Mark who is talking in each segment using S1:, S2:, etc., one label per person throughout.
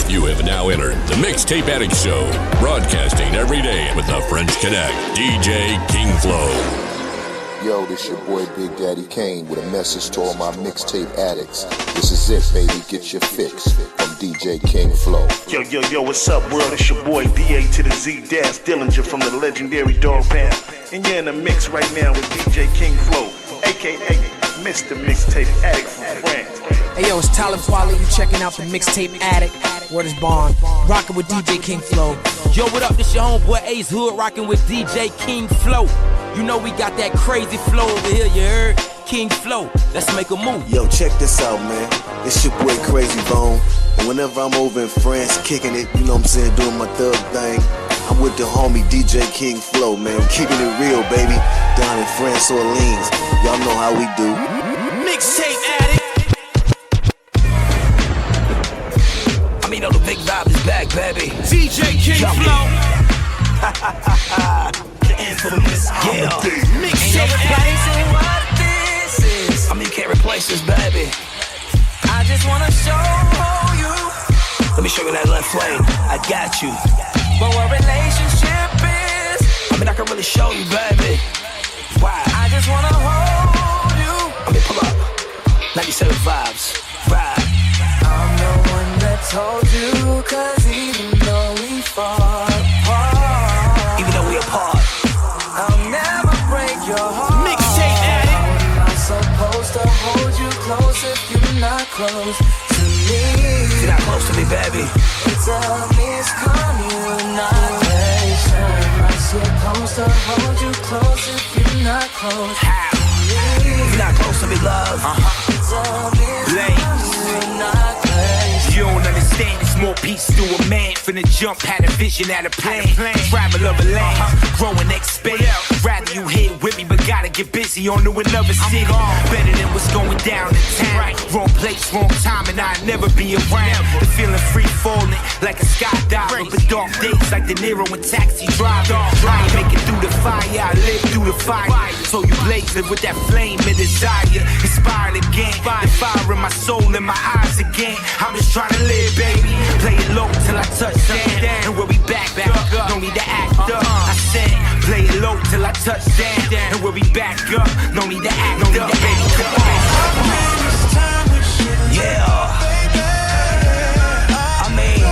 S1: You have now entered the Mixtape Addict Show, broadcasting every day with the French Connect, DJ King Flow.
S2: Yo, this your boy Big Daddy Kane with a message to all my mixtape addicts. This is it, baby, get your fix from DJ King Flow.
S3: Yo, what's up, world? It's your boy D.A. to the Z Dash Dillinger from the legendary Dog Pound. And you're in the mix right now with DJ King Flow, a.k.a. Mr. Mixtape Addict from France.
S4: Hey yo, it's Tyler Quali, you checking out the Mixtape Addict. Word is Bond, rocking with DJ King Flow.
S5: Yo, what up? This your homeboy Ace Hood, rocking with DJ King Flow. You know we got that crazy flow over here, you heard? King Flow, let's make a move.
S6: Yo, check this out, man. It's your boy Crazy Bone. And whenever I'm over in France, kicking it, you know what I'm saying, doing my thug thing, I'm with the homie DJ King Flow, man. Keeping it real, baby. Down in France, Orleans. Y'all know how we do.
S5: Mixtape Addict. I mean, the big vibe is back, baby. DJ King Flow. The infamous Mixtape Addict. What this is. I mean, you can't replace this, baby. I just wanna show you. Let me show you that left lane. I got you. But what relationship is? I mean, I can really show you, baby. Why? I just wanna hold you. I mean, pull up. 97 vibes. Ride.
S7: I'm the one that told you, cause even though we fall apart,
S5: even though we apart,
S7: I'll never break your heart.
S5: Mixtape Addict.
S7: I'm not supposed to hold you close if you're not close to me.
S5: You're not close to me, baby.
S7: It's a miscommunication. I'm not supposed to hold you close if you're not close.
S5: How? You're not close to me, love.
S7: It's a miscommunication.
S8: You don't understand, it's more peace to a man. Finna jump, had a vision, had a plan. Travel of a land, grow and expand. Rather you here with me, but gotta get busy on to another city. Better than what's going down in town. Wrong place, wrong time, and I'd never be around. The feeling free falling like a skydiver. But dark days like De Niro and Taxi Driver. I ain't make it through the fire, I live through the fire. So you blaze it with that flame and desire. Inspired again, the fire in my soul and my eyes again. I'm just trying to live, baby. Play it low till I touch down. And we'll be back up. No need to act up. I said, play it low till I touch down. And we'll be back up. No need to act up. Yeah. I mean,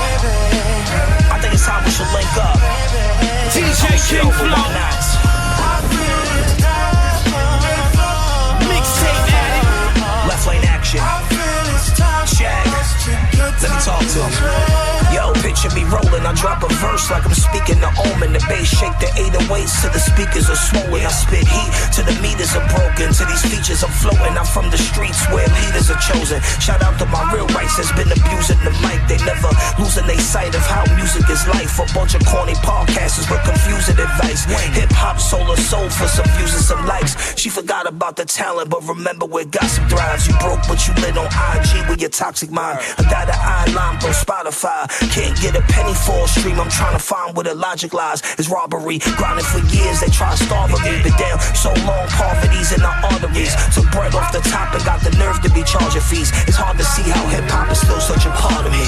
S8: I think it's time we should link up. DJ King Flow. Mixtape Addict. Left lane action. Check. Let me talk to him. Yo, picture me rolling. I drop a verse like I'm speaking to Omen. The bass shake the 808s till the speakers are swollen. I spit heat till the meters are broken. To these features I'm floating. I'm from the streets where leaders are chosen. Shout out to my real rights that's been abusing the mic. They never losing their sight of how music is life. A bunch of corny podcasters with confusing advice. Hip hop, soul or soul for some views and some likes. She forgot about the talent, but remember where gossip thrives. You broke, but you lit on IG with your toxic mind. I got an eye line from Spotify. Can't get a penny for a stream. I'm trying to find where the logic lies. It's robbery. Grinding for years, they try to starve me. But damn, so long, poverty's in our arteries. Took bread off the top and got the nerve to be charging fees. It's hard to see how hip hop is still such a part of me.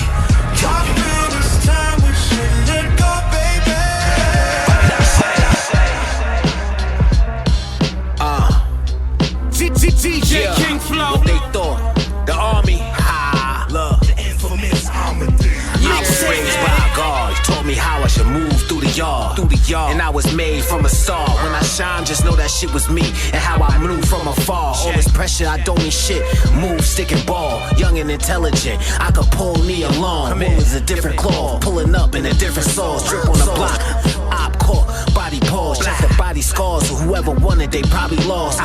S8: Yo. I feel it's time we should let go, baby. DJ King Flow. What they thought? The army. Love. The infamous AMADEUZ. I was raised by God. He taught me how I should move through the yard. And I was made from a star. When I shine, just know that shit was me. And how I knew from afar. All this pressure, I don't mean shit. Move, stick and ball. Young and intelligent. I could pull me along. Wool is a different cloth. Pulling up in a different sauce. Drip on the block. Op caught. Body pause. Check the body scars. So whoever wanted, they probably lost.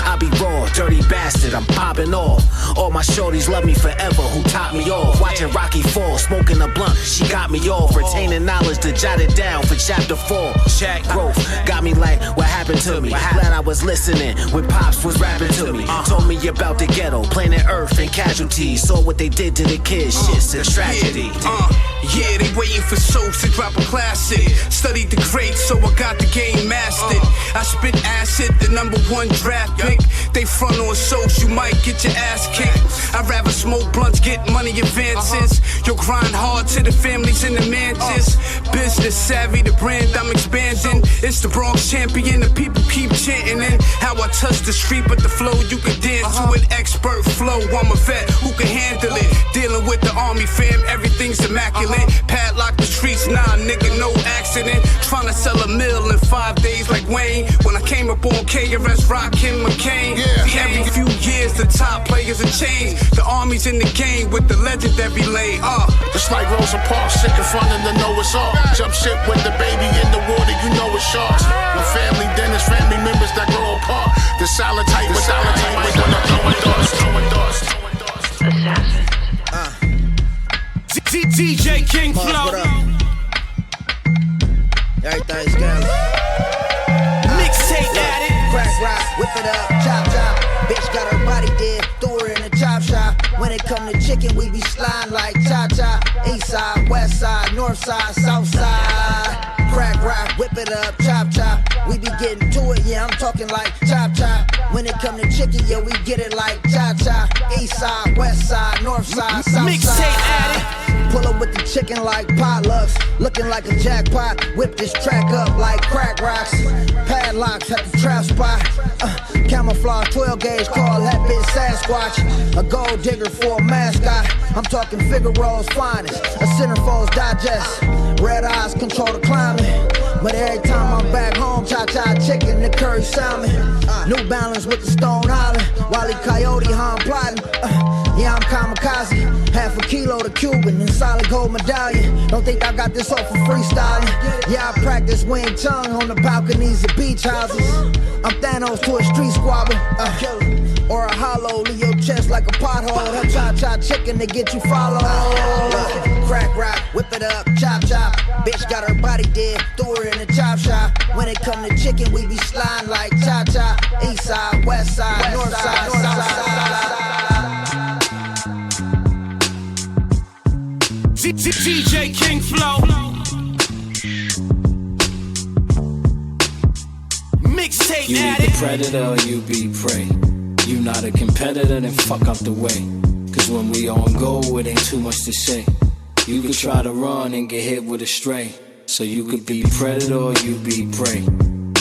S8: I be raw, dirty bastard, I'm popping off. All my shorties love me forever, who top me off. Watching Rocky fall, smoking a blunt, she got me off. Retaining knowledge to jot it down for chapter 4. Check growth, got me like, what happened to me? Glad I was listening when Pops was rapping to me. Told me about the ghetto, planet Earth and casualties. Saw what they did to the kids, shit's a tragedy.
S9: Yeah, they waiting for Soaps to drop a classic. Studied the greats, so I got the game mastered. I spit acid, the #1 draft pick. They front on Soaps, you might get your ass kicked. I'd rather smoke blunts, get money advances. Yo, grind hard to the families in the mansions. Business savvy, the brand I'm expanding. It's the Bronx champion, the people keep chanting in. How I touch the street, but the flow you can dance to an expert flow. I'm a vet who can handle it. Dealing with the army fam, everything's immaculate. Padlock the streets, nah nigga, no accident. Tryna sell a mill in 5 days like Wayne. When I came up on KRS, Rockin' McCain. Every few years the top players have changed. The army's in the game with the legendary lane.
S10: Just like Rosa Parks, sick in front of the Noah's Ark. Jump ship with the baby in the water, you know it's sharks. No family dinners, family members that grow apart. The solid type with solid type with when I'm throwing darts.
S7: Assassin.
S9: DJ King Flow.
S11: Everything's gone.
S9: Mixtape Addict.
S11: Crack rock, whip it up, chop chop. Bitch got her body dead, throw her in the chop shop. When it come to chicken, we be sliding like cha-cha. East side, west side, north side, south side. Crack rock, whip it up, chop chop. We be getting to it, yeah, I'm talking like chop chop. When it come to chicken, yeah, we get it like cha-cha. East side, west side, north side, south
S9: Mixtape
S11: side.
S9: Addict.
S11: Pull up with the chicken like potlucks. Looking like a jackpot. Whip this track up like crack rocks. Padlocks at the trap spot. Camouflage 12 gauge, call that bitch Sasquatch. A gold digger for a mascot. I'm talking Figaro's finest. A centerfold's digest. Red eyes control the climate. But every time I'm back home, cha-cha chicken, the curry salmon. New Balance with the Stone Island. Wally Coyote, how I'm plotting. Yeah, I'm kamikaze. Half a kilo to Cuban and solid gold medallion. Don't think I got this off for freestyling. Yeah, I practice Wing Chun on the balconies of beach houses. I'm Thanos to a street squabble. Or a hollow, leave your chest like a pothole. Her cha-cha chicken to get you followed. Crack rock, whip it up, chop chop. Bitch got her body dead, throw her in the chop shop. When it come to chicken, we be sliding like cha-cha. East side, west side, north side, south side.
S9: DJ King Flow. Mixtape
S5: You
S9: Addict.
S5: be the predator or you be prey. You not a competitor, then fuck out the way. Cause when we on go, it ain't too much to say. You could try to run and get hit with a stray. So you could be predator or you be prey.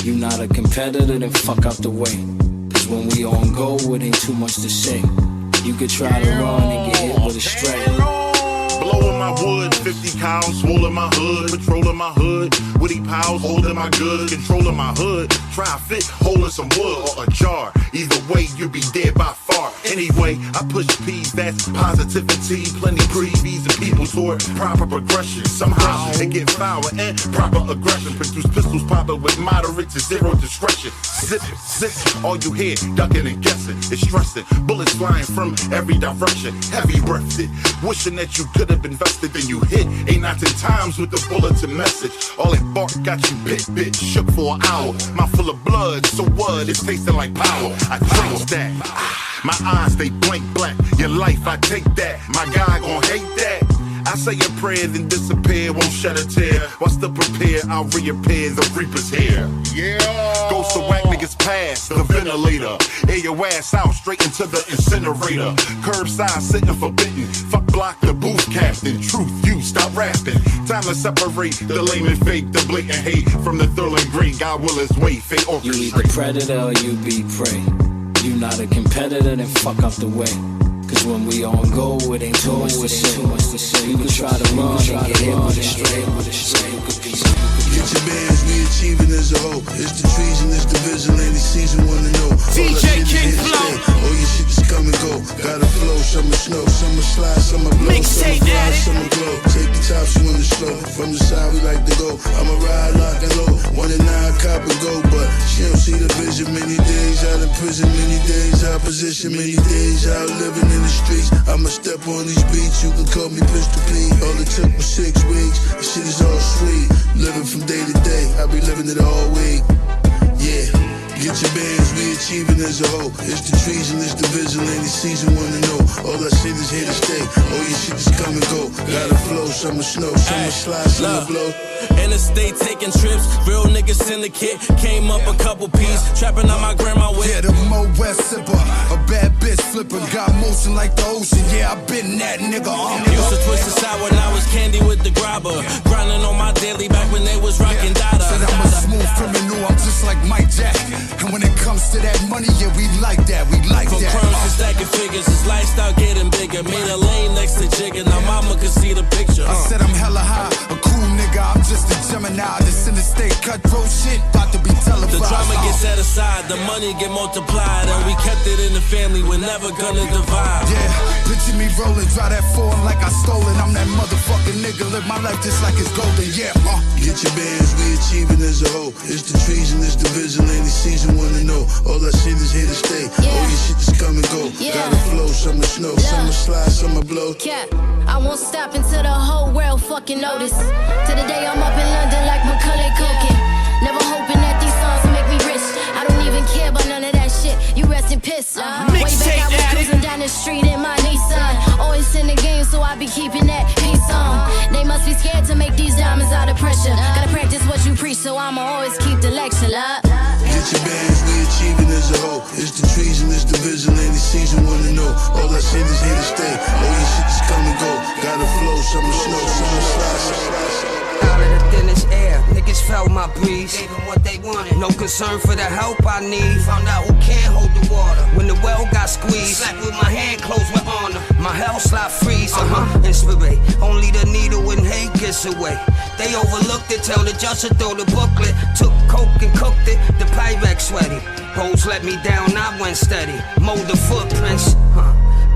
S5: You not a competitor, then fuck out the way. Cause when we on go, it ain't too much to say. You could try to run and get hit with a stray.
S10: Blowing my wood, 50 cows, swollen my hood, patrolling my hood, woody pals, holding my goods, controlling my hood, try fit, holding some wood or a jar. Either way, you be dead by far. Anyway, I push P's, that's positivity, plenty previews and people toward proper progression. Somehow it get foul and proper aggression. Produce pistols popping with moderate to zero discretion. Zip, zip, all you hear, ducking and guessing. It's stressing, bullets flying from every direction. Heavy breathed, wishing that you could have invested, then you hit. Ain't not 10 times with the bulletin message. All that bark got you bit, shook for an hour. Mouth full of blood, so what? It's tasting like power. I drink that. My eyes, they blink black. Your life, I take that. My guy gon' hate that. I say a prayer, then disappear, won't shed a tear. While still prepared, I'll reappear, the reaper's here. Yeah. Ghost of whack niggas past the ventilator. Air your ass out, straight into the incinerator. Curbside, sitting forbidden. Fuck block the booth captain. Truth, you stop rapping. Time to separate the lame and fake, the blatant hate from the thrilling great. God will his way, fate orchestrate.
S5: You either predator or you be prey. You not a competitor, then fuck out the way. Cause when we on go, it ain't too much to say. You can try to run and get hit with a stray.
S12: Get your bands, we achieving as a whole. It's the treason, it's the vigilante season, wanna know.
S9: DJ King Flow.
S12: All your shit just come and go. Gotta flow, summer snow, summer slide, summer blow.
S9: Mixtape
S12: summer fly,
S9: Addict.
S12: summer glow. Take the tops, you wanna slow. From the side, we like to go. I'ma ride, lock and low. 1 and 9, cop and go. But she don't see the vision. Many days out in prison, many days opposition, many days out living in the streets. I'ma step on these beats, you can call me Pistol P. All it took was 6 weeks. The shit is all sweet. Living from day to day, I be living it all week. Yeah, get your bands, we achieving as a whole. It's the treason, it's the vigilante season, wanna know. All that shit is here to stay. All your shit just come and go. Gotta flow, summer snow, summer slide, summer blow.
S13: Interstate taking trips, real niggas syndicate. Came up a couple P's, trapping on my grandma with.
S14: Yeah, the Mo West sipper, a bad bitch flipper. Got motion like the ocean, yeah, I been that nigga on.
S13: Used to twist the out when I was candy with the grabber. Grinding on my daily back when they was rocking Dada.
S14: Said I'm a smooth criminal, I'm just like Mike Jack. And when it comes to that money, yeah, we like that, we like
S13: From
S14: that.
S13: From crumbs to stacking figures, his lifestyle getting bigger. Made a lane next to Jigga, now mama can see the picture.
S14: I said I'm hella high, a cool nigga, I'm just a Gemini. This in the state cutthroat shit, about to be televised.
S13: The drama gets set aside, the money get multiplied, and we kept it in the family, we're never gonna divide.
S14: Yeah, picture me rolling, drive that foreign like I stole it. I'm that motherfucking nigga, live my life just like it's golden, yeah.
S12: Get your bands, we achieving as a whole. It's the treason, it's the vigilante season, wanna know. All that shit is here to stay. All your shit just come and go. Gotta flow, summer snow, summer slide, summer blow.
S15: Yeah, I won't stop until the whole world fucking notice. To the day I'm up in London like Macaulay Culkin. Never hoping that these songs make me rich. I don't even care about none of that shit. You rest in piss. Way back I was cruising down the street in my Nissan. Always in the game, so I be keeping that peace on. They must be scared to make these diamonds out of pressure. Gotta practice what you preach, so I'ma always keep the lecture up.
S12: Get your bands, we achieving as a whole. It's the treason, it's the vigilante season, wanna know. All that shit is here to stay. All your shit just come and go. Gotta flow, summer snow, summer slide.
S16: Out of the thinnest air, niggas felt my breeze. Gave them what they wanted. No concern for the help I need. Found out who can't hold the water. When the well got squeezed, slapped with my hand closed with honor. My hell slot freeze, inspirate. Only the needle and hate gets away. They overlooked it, tell the judge to throw the booklet. Took coke and cooked it, the Pyrex sweaty. Hoes let me down, I went steady. Mold the footprints,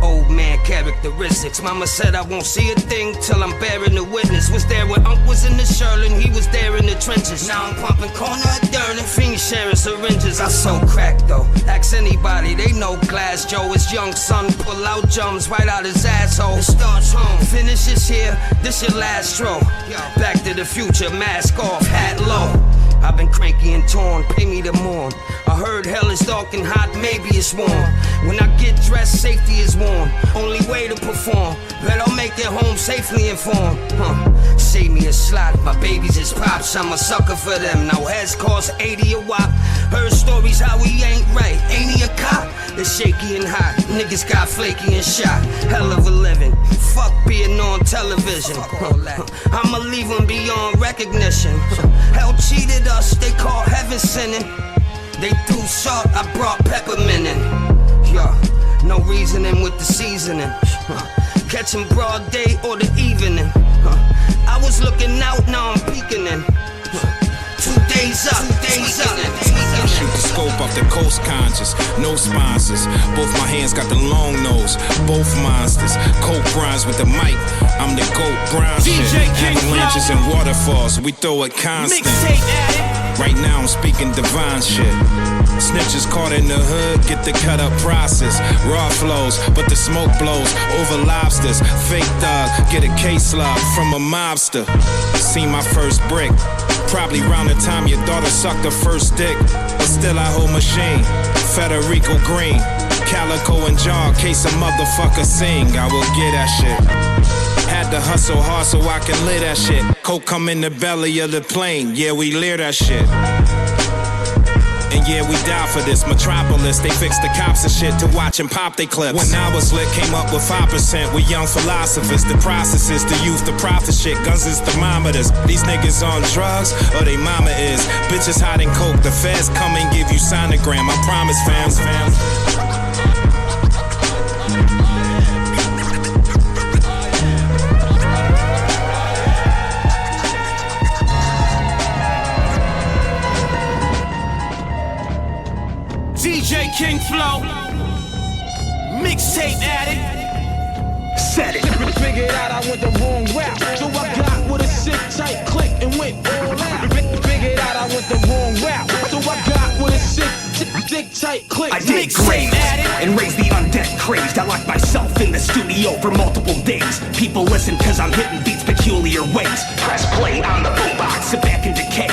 S16: Old man characteristics. Mama said I won't see a thing till I'm bearing the witness. Was there when Unc was in the Sherlin, he was there in the trenches. Now I'm pumping corner of dirt and fiend sharing syringes. I so crack though. Ask anybody, they know Glass Joe. His young son pull out jumps right out his asshole. It starts home. Finish this here, this your last straw. Back to the future, mask off, hat low. I've been cranky and torn, pay me to mourn. I heard hell is dark and hot, maybe it's warm. When I get dressed, safety is warm. Only way to perform, but I'll make it home safely informed. Save me a slot, my babies is pops. I'm a sucker for them, now heads cost 80 a wop. Heard stories how he ain't right, ain't he a cop? It's shaky and hot, niggas got flaky and shot. Hell of a living, fuck being on television. I'ma leave them beyond recognition. Hell cheated us, they call heaven sinning. They threw salt, I brought peppermint in. Yeah, no reasoning with the seasoning. Catching broad day or the evening. I was looking out, now I'm peeking in. 2 days up, 2 days up.
S17: Shoot the scope off the coast conscious, no sponsors. Both my hands got the long nose, both monsters. Coke grinds with the mic, I'm the GOAT grind shit. Avalanches and waterfalls, we throw it constant. Right now I'm speaking divine shit. Snitches caught in the hood, get the cut up process. Raw flows, but the smoke blows over lobsters. Fake dog, get a case log from a mobster. See my first brick, probably round the time your daughter sucked her first dick. But still I hold machine, Federico Green, Calico and Jaw, case a motherfucker sing. I will get that shit. Had to hustle hard so I can live that shit. Coke come in the belly of the plane, yeah, we lear that shit. And yeah, we die for this metropolis. They fix the cops and shit to watch and pop they clips. When I was lit, came up with 5%. We young philosophers. The process is the youth, the profit shit. Guns is thermometers. These niggas on drugs, or they mama is. Bitches hiding coke. The feds come and give you sonogram. I promise, fams.
S5: DJ King Flow, mixtape addict, set it.
S18: Figured out I went the wrong route, so I got with a sick tight click and went all out. Figured out I went the wrong route, so I got with a sick tight click.
S19: I dig graves and raise the undead crazed. I lock myself in the studio for multiple days. People listen cause I'm hitting beats peculiar ways. Press play on the boombox, sit back and decay.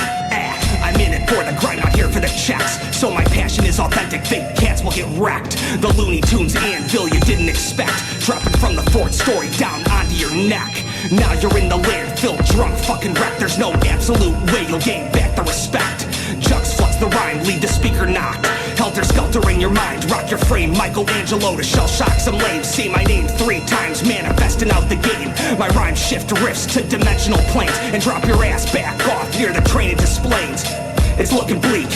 S19: I'm in it for the grind, not here for the checks. So my passion is authentic, fake cats will get wrecked. The Looney Tunes anvil you didn't expect, dropping from the 4th story down onto your neck. Now you're in the landfill, drunk, fucking wrecked. There's no absolute way you'll gain back the respect. Jugs flux the rhyme, leave the speaker knocked. Hell helter-skelter in your mind. Rock your frame, Michelangelo to shell shock some lames. Say my name 3 times, manifesting out the game. My rhyme shift riffs to dimensional planes and drop your ass back off near the training displays. It's looking bleak.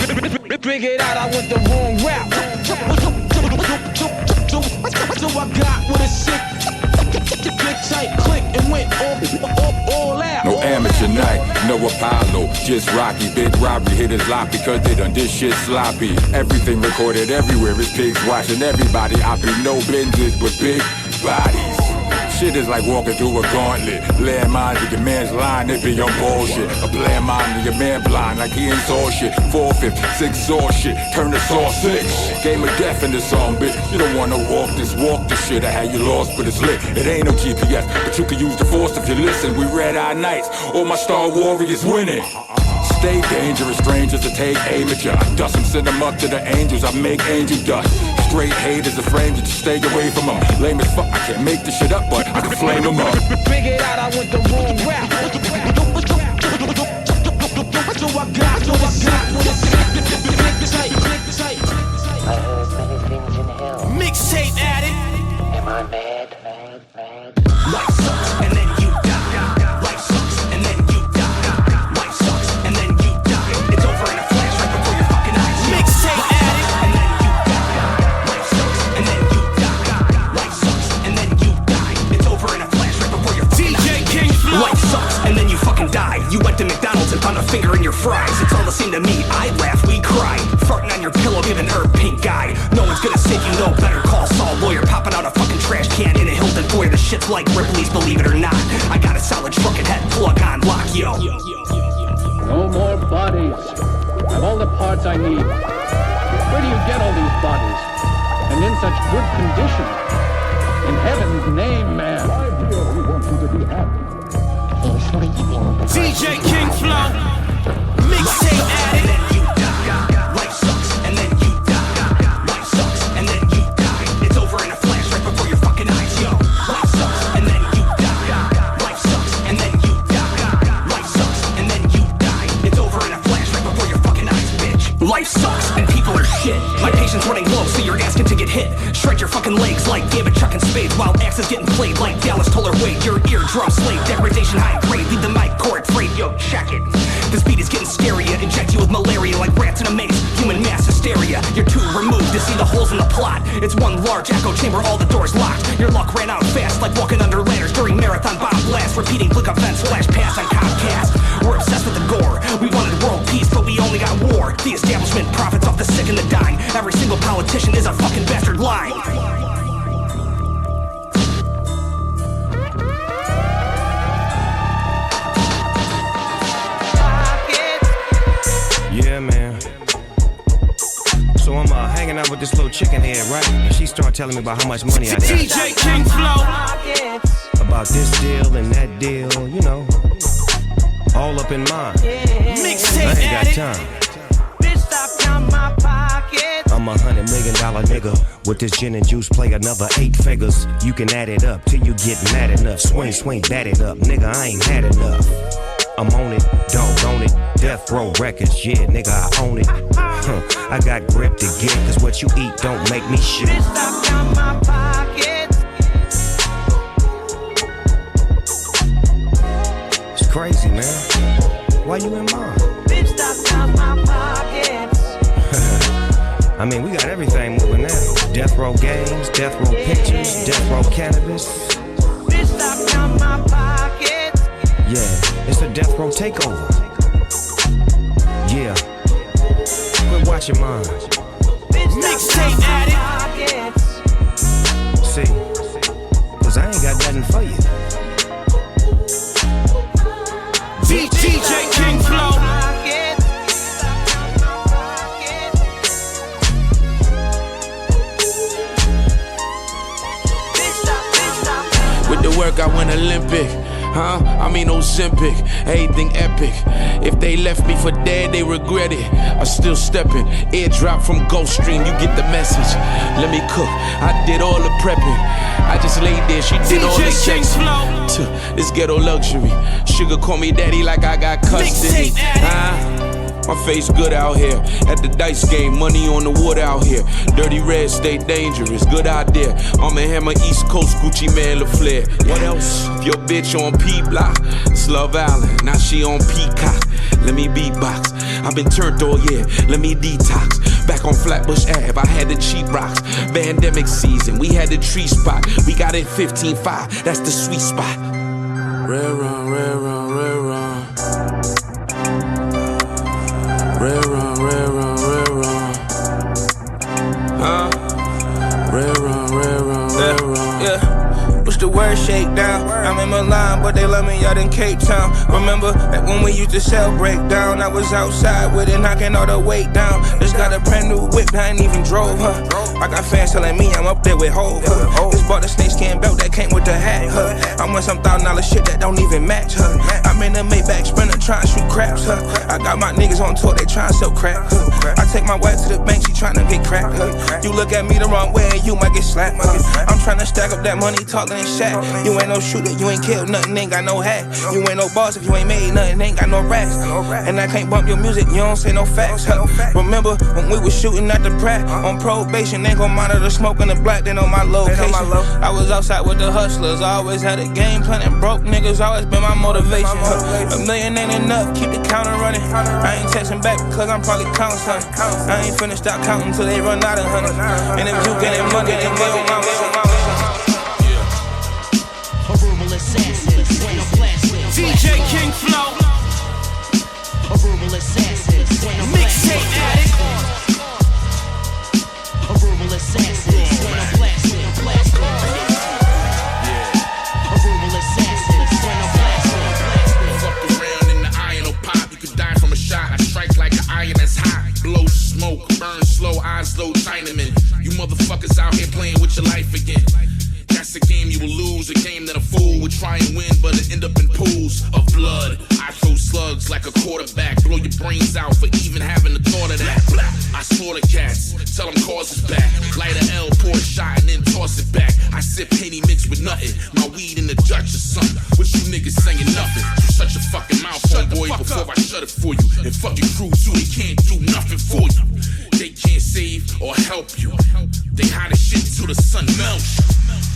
S18: Figured out I went the wrong route. So I got with a sick, big tight click and went all out.
S20: No amateur night, no Apollo, just Rocky. Big robbery hit his lot because they done this shit sloppy. Everything recorded everywhere, it's pigs watching everybody. I be no business but big bodies. Shit is like walking through a gauntlet. Laying mines to your man's line, it be on bullshit. A playing mine to your man blind like he ain't saw shit. 4/5, 6 saw shit, turn to saw 6. Game of death in this song, bitch. You don't wanna walk this shit. I had you lost, but it's lit. It ain't no GPS, but you can use the force if you listen. We red eye nights, all my star warriors winning. Stay dangerous, strangers to take aim at ya. I dust them, send them up to the angels. I make angel dust. Straight haters are framed, just stay away from them. Lame as fuck, I can't make this shit up, but I can flame them up.
S18: Figured out I went the wrong route. So I got with a sick,
S21: I heard many things in hell.
S5: Mixtape addict.
S21: Am I mad?
S19: Life sucks and then you die. Life sucks and then you die. Life sucks and then you die. It's over in a flash right before your fucking eyes.
S5: Mixtape addict.
S19: And then you die. Life sucks and then you die. Life sucks and then you die. It's over in a flash right before your fucking eyes.
S5: DJ King Flow.
S19: Life sucks and then you fucking die. You went to McDonald's and found a finger in your fries. It's all the same to me. I laugh, we cry. Farting on your pillow, giving her a pink eye. No one's gonna save you, no better call Saul Lawyer. Popping out a fucking trash can in a Hilton Foyer. The shit's like Ripley's, believe it or not. I got a solid trucking head, plug on, lock, yo.
S22: No more bodies. I have all the parts I need. Where do you get all these bodies? And in such good condition? In heaven's name, man. We want you to be happy.
S5: DJ King Flow. Mixtape addict.
S19: Life sucks and then you die. Life sucks and then you die. It's over in a flash right before your fucking eyes, yo. Life sucks and then you die. Life sucks and then you die. Life sucks and then you die. It's over in a flash right before your fucking eyes, bitch. Life sucks and people are shit. My patience running low, so you're asking to get hit. Shred your fucking legs like David chucking spades while axes getting played like Dallas told her Wade. Your eardrum slave, degradation high grade. Leave the mic cord frayed, yo, check it. This beat is getting scarier. Inject you with malaria like rats in a maze. Human mass hysteria. You're too removed to see the holes in the plot. It's one large echo chamber, all the doors locked. Your luck ran out fast like walking under ladders during marathon bomb blast. Repeating flick events, flash pass on Comcast. We're obsessed with the gore. We wanted world peace, but we only got war. The establishment profits off the sick and the dying. Every single politician is a fucking bastard lying.
S23: Yeah, man. So I'm hanging out with this little chicken head, right? And she started telling me about how much money I got.
S5: DJ King Flow.
S23: About this deal and that deal, you know. All up in mine.
S5: Mixtape
S23: I ain't
S5: addict.
S23: got time.
S5: Bitch, stop counting my pockets.
S23: I'm $100 million nigga. With this gin and juice, play another 8 figures. You can add it up till you get mad enough. Swing, swing, bat it up. Nigga, I ain't had enough. I'm on it, don't own it. Death Row Records, yeah, nigga, I own it. I got grip to get, cause what you eat don't make me shit.
S5: Bitch, stop counting my pockets.
S23: It's crazy, man. Why you in mine?
S5: Bitch, stop counting my pockets.
S23: I mean, we got everything moving now. Death Row Games, Death Row Pictures, Death Row Cannabis.
S5: Bitch, stop counting my pockets.
S23: Yeah, it's a Death Row takeover. Yeah, quit watching mine.
S5: Mixtape addict.
S23: See, cause I ain't got nothing for you.
S5: DJ King Flow.
S24: With the work I went Olympic. Huh? I mean Ozempic, everything epic. If they left me for dead, they regret it. I still stepping, airdrop from Gulfstream, you get the message. Let me cook, I did all the prepping. I just laid there, she did all the checking. This ghetto luxury, sugar call me daddy like I got custody. My face good out here. At the dice game, money on the wood out here. Dirty red, stay dangerous, good idea. I'ma hammer East Coast Gucci Man LaFleur. What else? If your bitch on P-Block, it's Love Island. Now she on Peacock. Let me beatbox. I've been turned all year, let me detox. Back on Flatbush Ave, I had the cheap rocks. Pandemic season, we had the tree spot. We got it 15.5, that's the sweet spot. Red run, red run, red run. Red run, red run, red run. Huh? Red run, red run, red run.
S1: Yeah. Push the word shakedown. I'm in Milan, but they love me out in Cape Town. Remember that when we used to sell breakdown, I was outside with it, knocking all the weight down. Just got a brand new whip, I ain't even drove, huh? I got fans telling me I'm up there with Hov, huh? Just bought a snakeskin belt that came with the hat, huh? I'm with some $1,000 shit that don't even match, huh? I'm in a Maybach Sprinter trying to shoot craps, huh? I got my niggas on tour, they trying to sell crack, huh? I take my wife to the bank, she trying to get cracked, huh? You look at me the wrong way and you might get slapped, huh? I'm trying to stack up that money, taller than Shaq. You ain't no shooter, you ain't killed nothing, ain't got no hat. You ain't no boss if you ain't made nothing, ain't got no racks. And I can't bump your music, you don't say no facts, huh? Remember when we was shooting at the Pratt on probation, ain't gon' monitor smoke in the black, they know my location. I was outside with the hustlers, I always had a game plan and broke niggas always been my motivation, huh? $1 million ain't enough, keep the counter running. I ain't texting back because I'm probably counting something. I ain't finna stop counting till they run out of honey. And if you getting money, then they on my way.
S5: DJ King Flow,
S7: a verbal assassin,
S5: mixtape addict,
S7: a verbal assassin, when I'm blasting, a verbal assassin, when I'm blasting.
S2: Fuck around in the iron or pop, you could die from a shot. I strike like an iron that's hot, blow smoke, burn slow, eyes low, Chinaman. You motherfuckers out here playing with your life again. That's a game you will lose, a game that a fool would try and win, but it end up in pools of blood. I throw slugs like a quarterback, blow your brains out for even having the thought of that. I slaughter cats, tell them cause is back. Light a L, pour a shot, and then toss it back. I sip Henny mixed with nothing, my weed in the Dutch or something. What you niggas saying nothing? So shut your fucking mouth, boy, before I shut it for you. And fuck your crew too, they can't do nothing for you. They can't save or help you. They hide the shit till the sun melts you.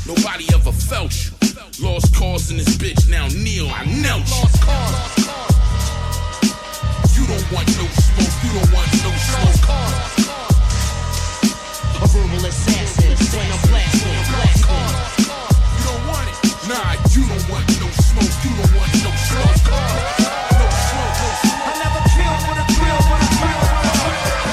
S2: Nobody ever felt you. Lost cause in this bitch, now kneel, I knelt you. You don't want no smoke, you don't want no smoke.
S7: A verbal assassin, when I'm blasting.
S2: You don't want it. Nah, you don't want no smoke, you don't want no smoke. No smoke, no smoke.
S5: I never kill with a drill,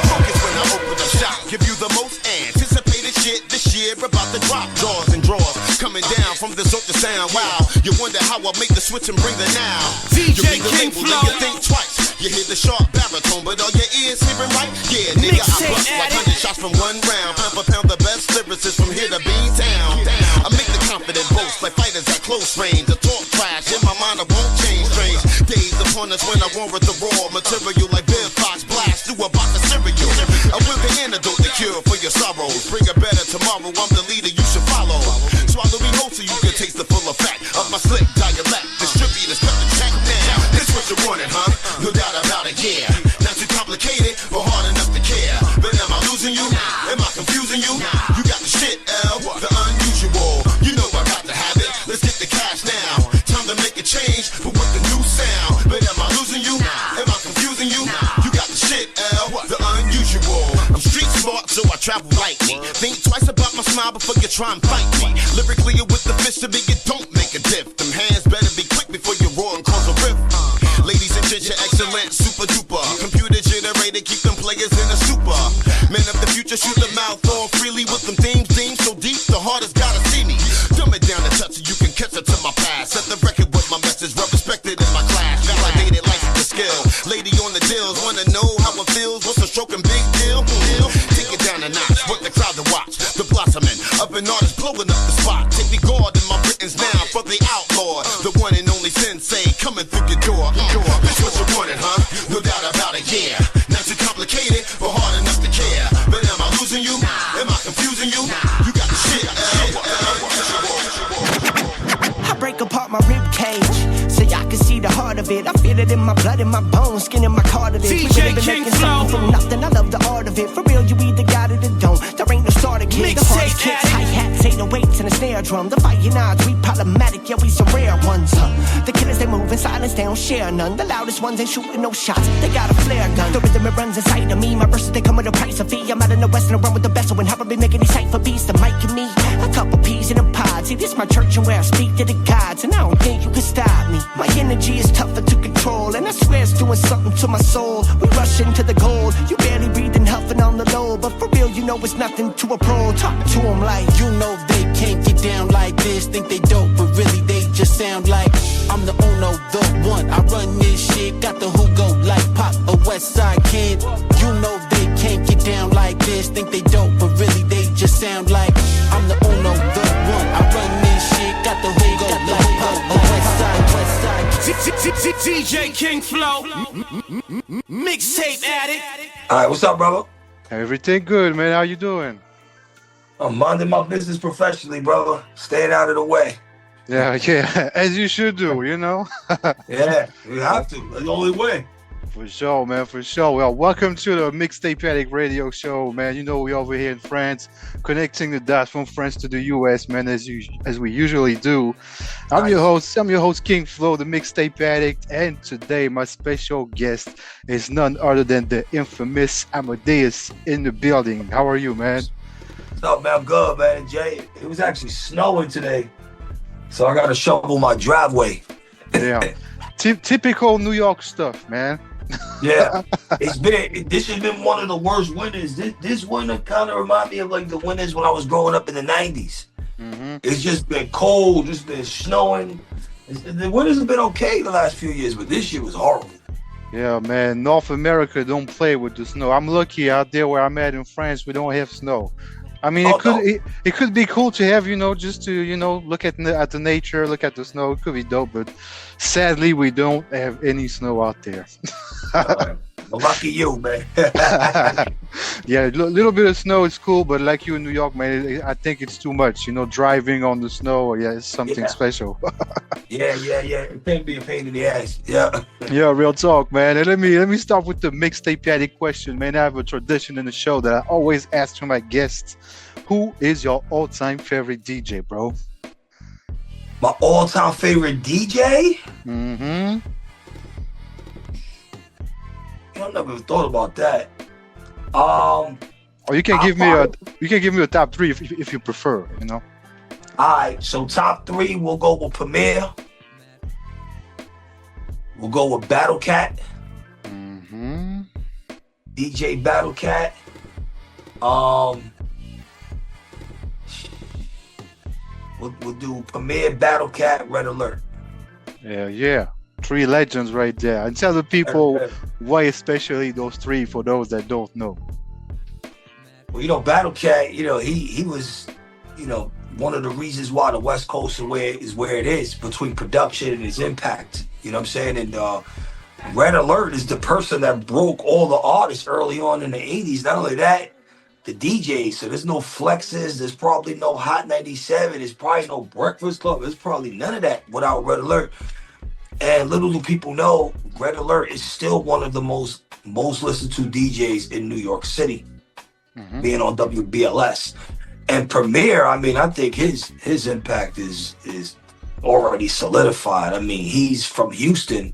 S3: Focus when I open the shop, give you the most anticipated shit this year about to drop. Jaws and drawers coming down from the Zote sound. Wow, you wonder how I make the switch and bring the now.
S5: DJ King
S3: Flow.
S5: Flow.
S3: You think twice. You hear the sharp baritone, but are your ears hearing right? Yeah, nigga, I bust like 100 shots from one round. Pound for pound, the best lyricists from here to Beantown. I make the confident boast like fighters at close range. The talk crash in my mind, I won't change. Strange days upon us when I warrant the raw material like Bill Fox blast through a box of cereal. I will the antidote, the cure for your sorrows. Bring a better tomorrow. I'm the leader you should follow. Swallow me whole so you can taste the full effect of my slick dialect. Distributors cut the check now. This what you wanted, huh? No doubt about it, yeah. Not too complicated, but hard enough to care. But am I losing you? Am I confusing you? You got the shit, L, the unusual. You know I got to have it. Let's get the cash now. Time to make a change, but with the new sound. But am I losing you? Am I confusing you? You got the shit, L, the unusual. I'm street smart, so I travel lightly. Think twice about my smile before you try and fight me. Lyrically with the fist to big, it don't make a diff. Them hands better be quick before you roar and cause a riff. Ladies and gents, you're excellent, super duper. Computer generated, keep them players in a super. Men of the future, shoot the mouth all freely with them themes so deep, the heart has gotta see me. Dumb it down and touch it, you can catch it to my past. Set the record with my message, well respected in my class. Validated like the skill. Lady on the deals, wanna know how it feels. What's a stroking big deal? Take it down a notch, want the crowd to watch. The blossoming, up and artists blowing up the spot. Take me guard in my Britons now for the outlaw. The one and only sensei coming through your door. This what you wanted, huh? No doubt about it, yeah. Not too complicated, but hard enough to care. But am I losing you? Am I confusing you? You got the shit.
S5: I break apart my rib cage. so y'all can see the heart of it. I feel it in my blood, in my bones, skin in my cartilage. We really been making something from nothing. I love the art of it. For real, you either got it or don't. There ain't no starter kid. The hardest kicks, hi-hats, 808s, and a snare drum. The fighting odds, we problematic, yeah, we some rare ones. The killers, they move in silence, they don't share none. The loudest ones ain't shooting no shots, they got a flare gun. The rhythm, it runs inside of me. My verses, they come with a price of fee. I'm out in the west and I run with the best, so when I been making these cypher beats, the mic and me, a couple peas in a pod. See, this my church and where I speak to the gods, and I don't think you can stop me. My energy is tougher to control, and I swear it's doing something to my soul. We rush into the gold, you barely breathing, huffing on the low, but for real, you know it's nothing to a pro. Talk to them like,
S13: you know they can't get down like this. Think they dope, but really they just sound like I'm the uno, the one. I run this shit, got the who go like Pop, a West Side kid. You know they can't get down like this. Think they dope, but really they just sound like I'm the uno, the one. I run this shit, got the who go like Pop, a West Side.
S4: DJ King Flow, mixtape addict.
S6: Alright, what's up, brother?
S8: Everything good, man. How you doing?
S6: I'm minding my business professionally, brother. Staying out of the way.
S8: Yeah, as you should do, you know?
S6: Yeah, we have to. That's the only way.
S8: For sure, man, for sure. Well, welcome to the Mixtape Addict radio show, man. You know, we over here in France, connecting the dots from France to the US, man, as we usually do. I'm your host, King Flow, the Mixtape Addict, and today my special guest is none other than the infamous AMADEUZ in the building. How are you, man?
S6: What's up, man? I'm good, man. Jay, it was actually snowing today, so I got to shovel my driveway.
S8: Yeah, typical New York stuff, man.
S6: Yeah, this has been one of the worst winters. This winter kind of remind me of like the winters when I was growing up in the 90s. Mm-hmm. It's just been cold, just been snowing. The winters have been okay the last few years, but this year was horrible.
S8: Yeah, man, North America don't play with the snow. I'm lucky out there where I'm at in France, we don't have snow. I mean, it could be cool to have, you know, just to, you know, look at the nature, look at the snow. It could be dope, but sadly, we don't have any snow out there.
S6: Lucky you, man.
S8: Yeah, a little bit of snow is cool, but like you in New York, man, I think it's too much. You know, driving on the snow, yeah, it's something special.
S6: Yeah. It can be a pain in the ass. Yeah.
S8: Yeah, real talk, man. And let me start with the mixtape addict question, man. I have a tradition in the show that I always ask to my guests. Who is your all-time favorite DJ, bro?
S6: My all-time favorite DJ?
S8: Mm-hmm.
S6: I never thought about that.
S8: Or you can give me a top three if you prefer, you know.
S6: Alright, so top three, we'll go with Premier. We'll go with Battle Cat.
S8: Mm-hmm.
S6: DJ Battle Cat. We'll do Premier, Battle Cat, Red Alert.
S8: Yeah. Three legends right there. And tell the people why especially those three for those that don't know.
S6: Well, you know, Battle Cat, you know, he was, you know, one of the reasons why the West Coast is where it is between production and its impact. You know what I'm saying? And Red Alert is the person that broke all the artists early on in the 80s. Not only that, the DJs. So there's no Flexes. There's probably no Hot 97. There's probably no Breakfast Club. There's probably none of that without Red Alert. And little do people know, Red Alert is still one of the most listened to DJs in New York City, being on WBLS. And Premier, I mean, I think his impact is already solidified. I mean, he's from Houston,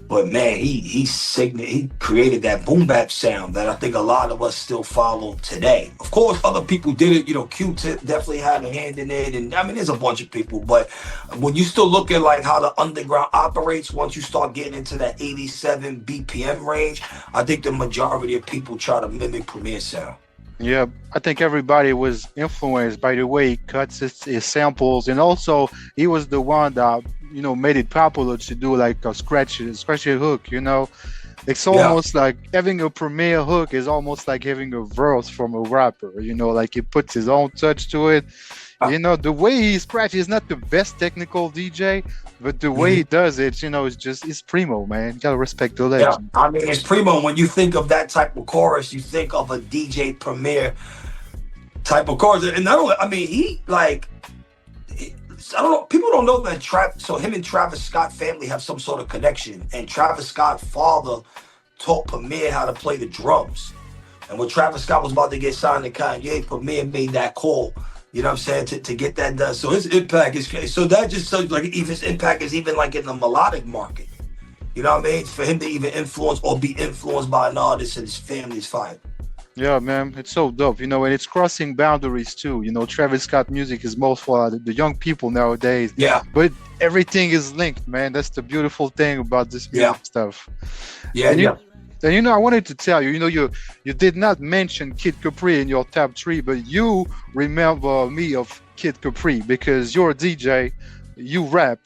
S6: but man, he created that boom bap sound that I think a lot of us still follow today. Of course, other people did it. You know, Q-Tip definitely had a hand in it, and I mean, there's a bunch of people. But when you still look at like how the underground operates, once you start getting into that 87 BPM range, I think the majority of people try to mimic Premier sound.
S8: Yeah, I think everybody was influenced by the way he cuts his samples, and also he was the one that, you know, made it popular to do like a scratch hook, you know. It's almost like having a Premier hook is almost like having a verse from a rapper, you know, like he puts his own touch to it. You know, the way he scratches, not the best technical DJ, but the way he does it, you know, it's primo, man. You gotta respect the legend.
S6: Yeah, I mean, it's primo. When you think of that type of chorus, you think of a DJ Premier type of chorus. And not only, I mean, he like, I don't know. People don't know that so him and Travis Scott family have some sort of connection. And Travis Scott's father taught Premier how to play the drums. And when Travis Scott was about to get signed to Kanye, Premier made that call. You know what I'm saying? To get that done. So his impact is crazy. So that just shows like if his impact is even like in the melodic market. You know what I mean? For him to even influence or be influenced by an artist and his family is fine.
S8: Yeah, man, it's so dope, you know, and it's crossing boundaries too. You know, Travis Scott music is most for the young people nowadays.
S6: Yeah.
S8: But everything is linked, man. That's the beautiful thing about this music stuff.
S6: Yeah,
S8: And you know, I wanted to tell you, you know, you did not mention Kid Capri in your top 3, but you remember me of Kid Capri because you're a DJ, you rap,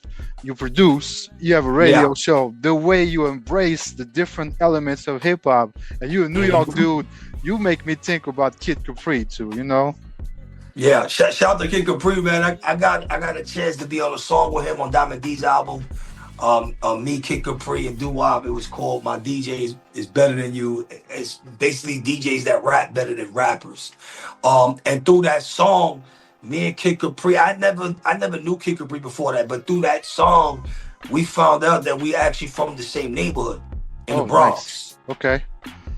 S8: you produce, you have a radio show. The way you embrace the different elements of hip hop, and you're a New York dude, you make me think about Kid Capri too, you know?
S6: Yeah, shout out to Kid Capri, man. I got a chance to be on a song with him on Diamond D's album. Me, Kid Capri, and Doo-Wop. It was called My DJ is Better Than You. It's basically DJs that rap better than rappers. And through that song, me and Kid Capri, I never knew Kid Capri before that, but through that song, we found out that we actually from the same neighborhood in the Bronx.
S8: Nice. Okay.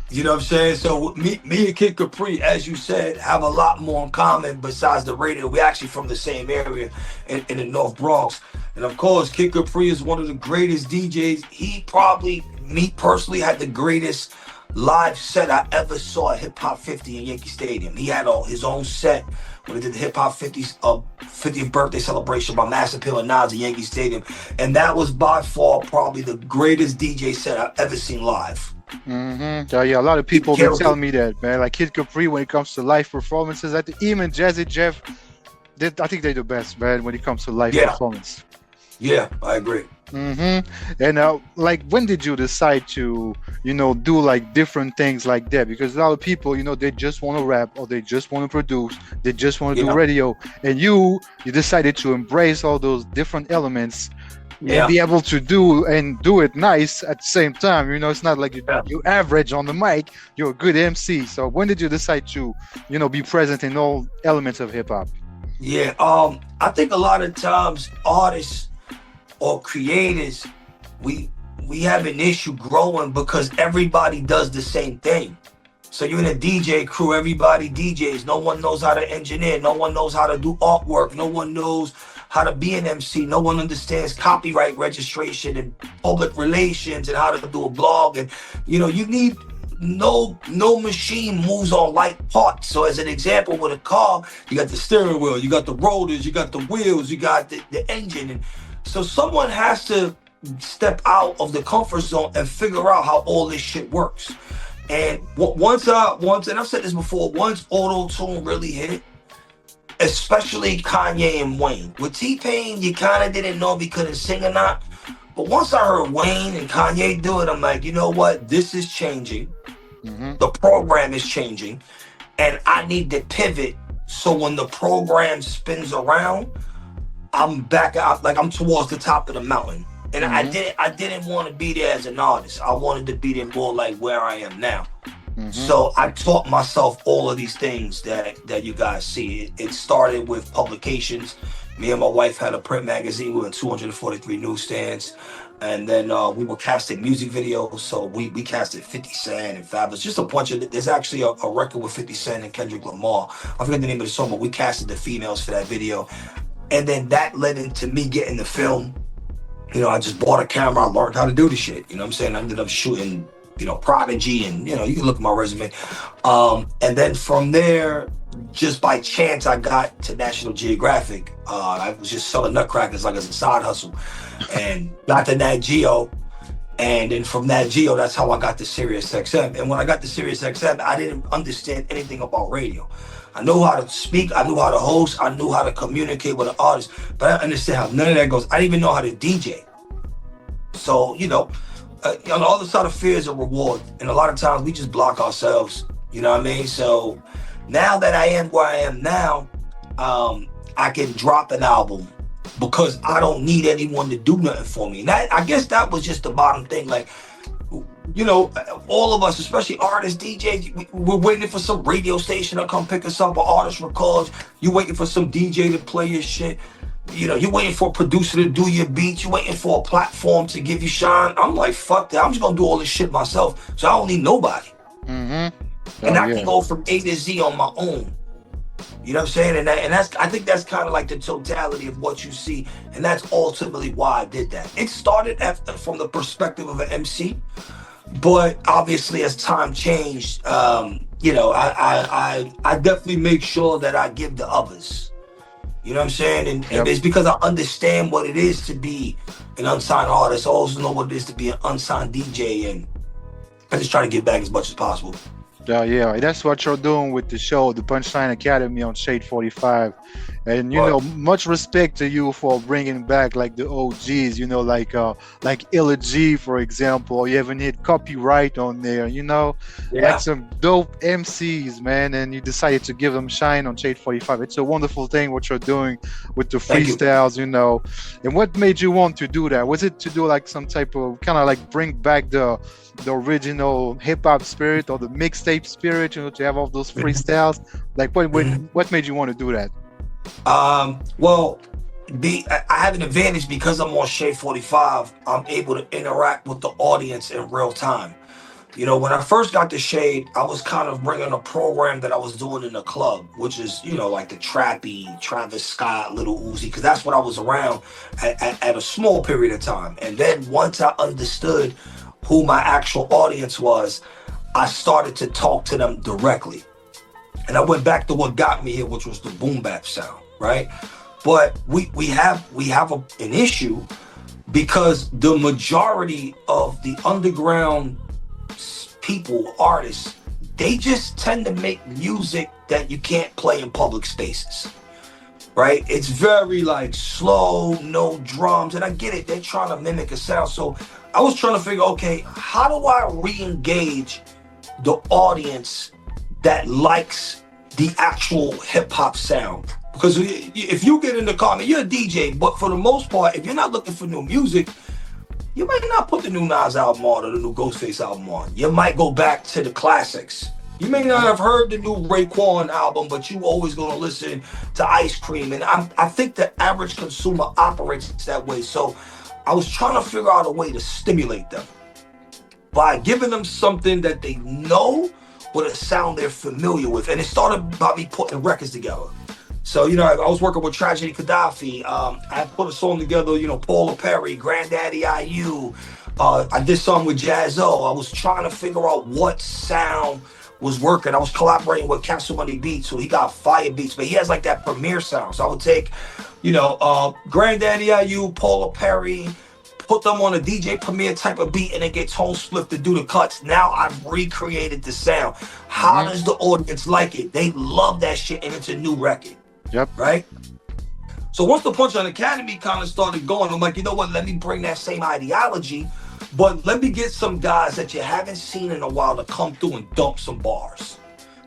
S6: You know what I'm saying? So me and Kid Capri, as you said, have a lot more in common besides the radio. We're actually from the same area in the North Bronx. And of course, Kid Capri is one of the greatest DJs. He probably, me personally, had the greatest live set I ever saw at Hip Hop 50 in Yankee Stadium. He had his own set when he did the Hip Hop 50th birthday celebration by Mass Appeal and Nas at Yankee Stadium. And that was by far probably the greatest DJ set I've ever seen live.
S8: Yeah, a lot of people been telling me that, man. Like Kid Capri, when it comes to live performances, I think even Jazzy Jeff, I think they're the best, man, when it comes to live performance.
S6: Yeah, I agree.
S8: And like, when did you decide to, you know, do like different things like that? Because a lot of people, you know, they just want to rap or they just want to produce, they just want to do radio, and you decided to embrace all those different elements. And be able to do it nice at the same time. You know, it's not like you average on the mic, you're a good MC. So when did you decide to, you know, be present in all elements of hip hop?
S6: Yeah, I think a lot of times artists or creators, we have an issue growing because everybody does the same thing. So you're in a DJ crew, everybody DJs, no one knows how to engineer, no one knows how to do artwork, no one knows how to be an MC, no one understands copyright registration and public relations and how to do a blog. And you know, you need no machine moves on light parts. So as an example, with a car, you got the steering wheel, you got the rotors, you got the wheels, you got the engine. And so someone has to step out of the comfort zone and figure out how all this shit works. And once, and I've said this before, once auto-tune really hit, especially Kanye and Wayne. With T-Pain, you kind of didn't know if he couldn't sing or not. But once I heard Wayne and Kanye do it, I'm like, you know what? This is changing. The program is changing. And I need to pivot so when the program spins around, I'm back out, like I'm towards the top of the mountain. And I didn't want to be there as an artist. I wanted to be there more like where I am now. So I taught myself all of these things that you guys see. It started with publications. Me and my wife had a print magazine. We were in 243 newsstands. And then we were casting music videos. So we casted 50 Cent and Fabulous. Just a bunch of, there's actually a record with 50 Cent and Kendrick Lamar. I forget the name of the song, but we casted the females for that video. And then that led into me getting the film. You know, I just bought a camera. I learned how to do the shit. You know what I'm saying? I ended up shooting, you know, Prodigy, and, you know, you can look at my resume. And then from there, just by chance, I got to National Geographic. I was just selling nutcrackers like as a side hustle, and got to Nat Geo. And then from Nat Geo, that's how I got to Sirius XM. And when I got to Sirius XM, I didn't understand anything about radio. I knew how to speak, I knew how to host, I knew how to communicate with an artist, but I didn't understand how none of that goes. I didn't even know how to DJ. So, you know, on the other side of fear is a reward. And a lot of times we just block ourselves, you know what I mean? So now that I am where I am now, I can drop an album because I don't need anyone to do nothing for me. And that, I guess that was just the bottom thing. Like, you know, all of us, especially artists, DJs, we're waiting for some radio station to come pick us up, or artist records. You waiting for some DJ to play your shit. You know, you're waiting for a producer to do your beats. You're waiting for a platform to give you shine. I'm like, fuck that. I'm just gonna do all this shit myself. So I don't need nobody. And I can go from A to Z on my own. You know what I'm saying? And that's, I think that's kind of like the totality of what you see. And that's ultimately why I did that. It started from the perspective of an MC, but obviously as time changed, you know, I definitely make sure that I give the others. You know what I'm saying? And it's because I understand what it is to be an unsigned artist. I also know what it is to be an unsigned DJ, and I just try to give back as much as possible.
S8: Yeah, that's what you're doing with the show, the Punchline Academy on Shade 45. And you know, much respect to you for bringing back like the OGs, you know, like Illa G, for example. You haven't hit copyright on there, you know, like some dope MCs, man. And you decided to give them shine on Shade 45. It's a wonderful thing what you're doing with the freestyles, you know. And what made you want to do that? Was it to do like some type of kind of like bring back the original hip-hop spirit or the mixtape spirit, you know, to have all those freestyles? Like what made you want to do that?
S6: Well, I have an advantage because I'm on Shade 45. I'm able to interact with the audience in real time. You know, when I first got to Shade, I was kind of bringing a program that I was doing in the club, which is, you know, like the trappy, Travis Scott, Little Uzi, because that's what I was around at a small period of time. And then once I understood who my actual audience was, I started to talk to them directly. And I went back to what got me here, which was the boom bap sound, right? But we have an issue because the majority of the underground people, artists, they just tend to make music that you can't play in public spaces, right? It's very like slow, no drums, and I get it, they're trying to mimic a sound. So I was trying to figure, okay, how do I re-engage the audience that likes the actual hip-hop sound? Because if you get in the car, I mean, you're a DJ, but for the most part, if you're not looking for new music, you might not put the new Nas album on or the new Ghostface album on. You might go back to the classics. You may not have heard the new Raekwon album, but you always gonna listen to Ice Cream. And I think the average consumer operates that way. So I was trying to figure out a way to stimulate them by giving them something that they know with a sound they're familiar with. And it started by me putting records together. So, you know, I was working with Tragedy Gaddafi. I put a song together, you know, Paula Perry, Granddaddy IU. I did something with Jazzo. I was trying to figure out what sound was working. I was collaborating with Castle Money Beats, so he got fire beats, but he has like that Premier sound. So I would take, you know, Granddaddy IU, Paula Perry, put them on a DJ Premier type of beat, and then get Tone Split to do the cuts. Now I've recreated the sound. How does the audience like it? They love that shit, and it's a new record.
S8: Yep.
S6: Right? So once the Punchline Academy kind of started going, I'm like, you know what? Let me bring that same ideology, but let me get some guys that you haven't seen in a while to come through and dump some bars.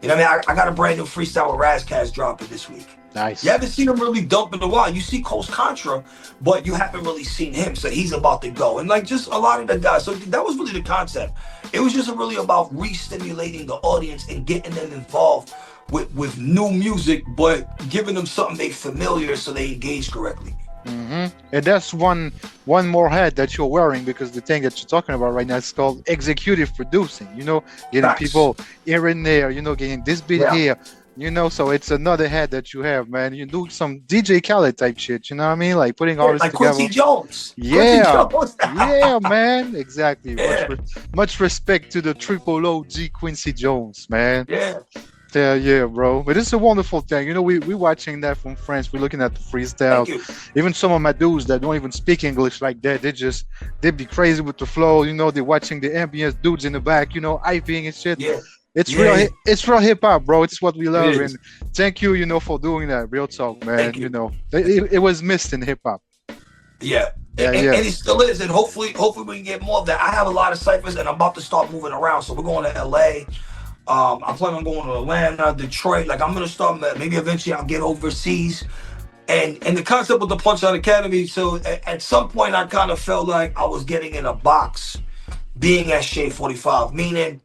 S6: You know what I mean? I got a brand new freestyle with Razkaz dropping this week.
S8: Nice.
S6: You haven't seen him really dump in a while. You see Coast Contra, but you haven't really seen him. So he's about to go. And like just a lot of the guys. So that was really the concept. It was just really about re-stimulating the audience and getting them involved with new music, but giving them something they familiar so they engage correctly.
S8: And that's one more hat that you're wearing, because the thing that you're talking about right now is called executive producing, you know, getting people here and there, you know, getting this bit here, you know, so it's another hat that you have, man. You do some DJ Khaled type shit, you know what I mean? Like putting artists
S6: like
S8: together.
S6: Quincy Jones.
S8: Yeah.
S6: Quincy Jones.
S8: Yeah, man. Exactly. Much respect to the triple OG Quincy Jones, man. Yeah, bro. But it's a wonderful thing. You know, we're watching that from France. We're looking at the freestyle. Even some of my dudes that don't even speak English like that, they be crazy with the flow. You know, they're watching the ambience dudes in the back, you know, IPing and shit. It's real hip hop, bro. It's what we love. And thank you, you know, for doing that. Real talk, man. You know, it was missed in hip hop.
S6: And it still is, and hopefully we can get more of that. I have a lot of ciphers, and I'm about to start moving around. So we're going to LA. I'm planning on going to Atlanta, Detroit. Like I'm gonna start. Maybe eventually I'll get overseas. And the concept with the Punchline Academy. So at some point I kind of felt like I was getting in a box, being at Shade 45. Meaning,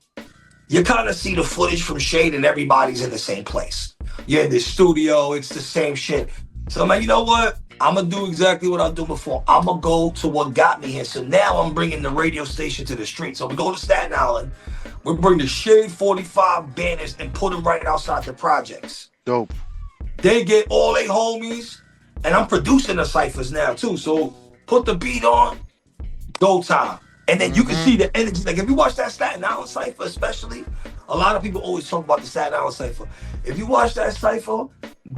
S6: you kind of see the footage from Shade, and everybody's in the same place. You're in the studio. It's the same shit. So I'm like, you know what? I'm gonna do exactly what I do before. I'm gonna go to what got me here. So now I'm bringing the radio station to the street. So we go to Staten Island. We bring the Shade 45 banners and put them right outside the projects.
S8: Dope.
S6: They get all they homies, and I'm producing the ciphers now too. So put the beat on, go time. And then you can see the energy. Like if you watch that Staten Island cipher, especially, a lot of people always talk about the Staten Island cipher. If you watch that cipher,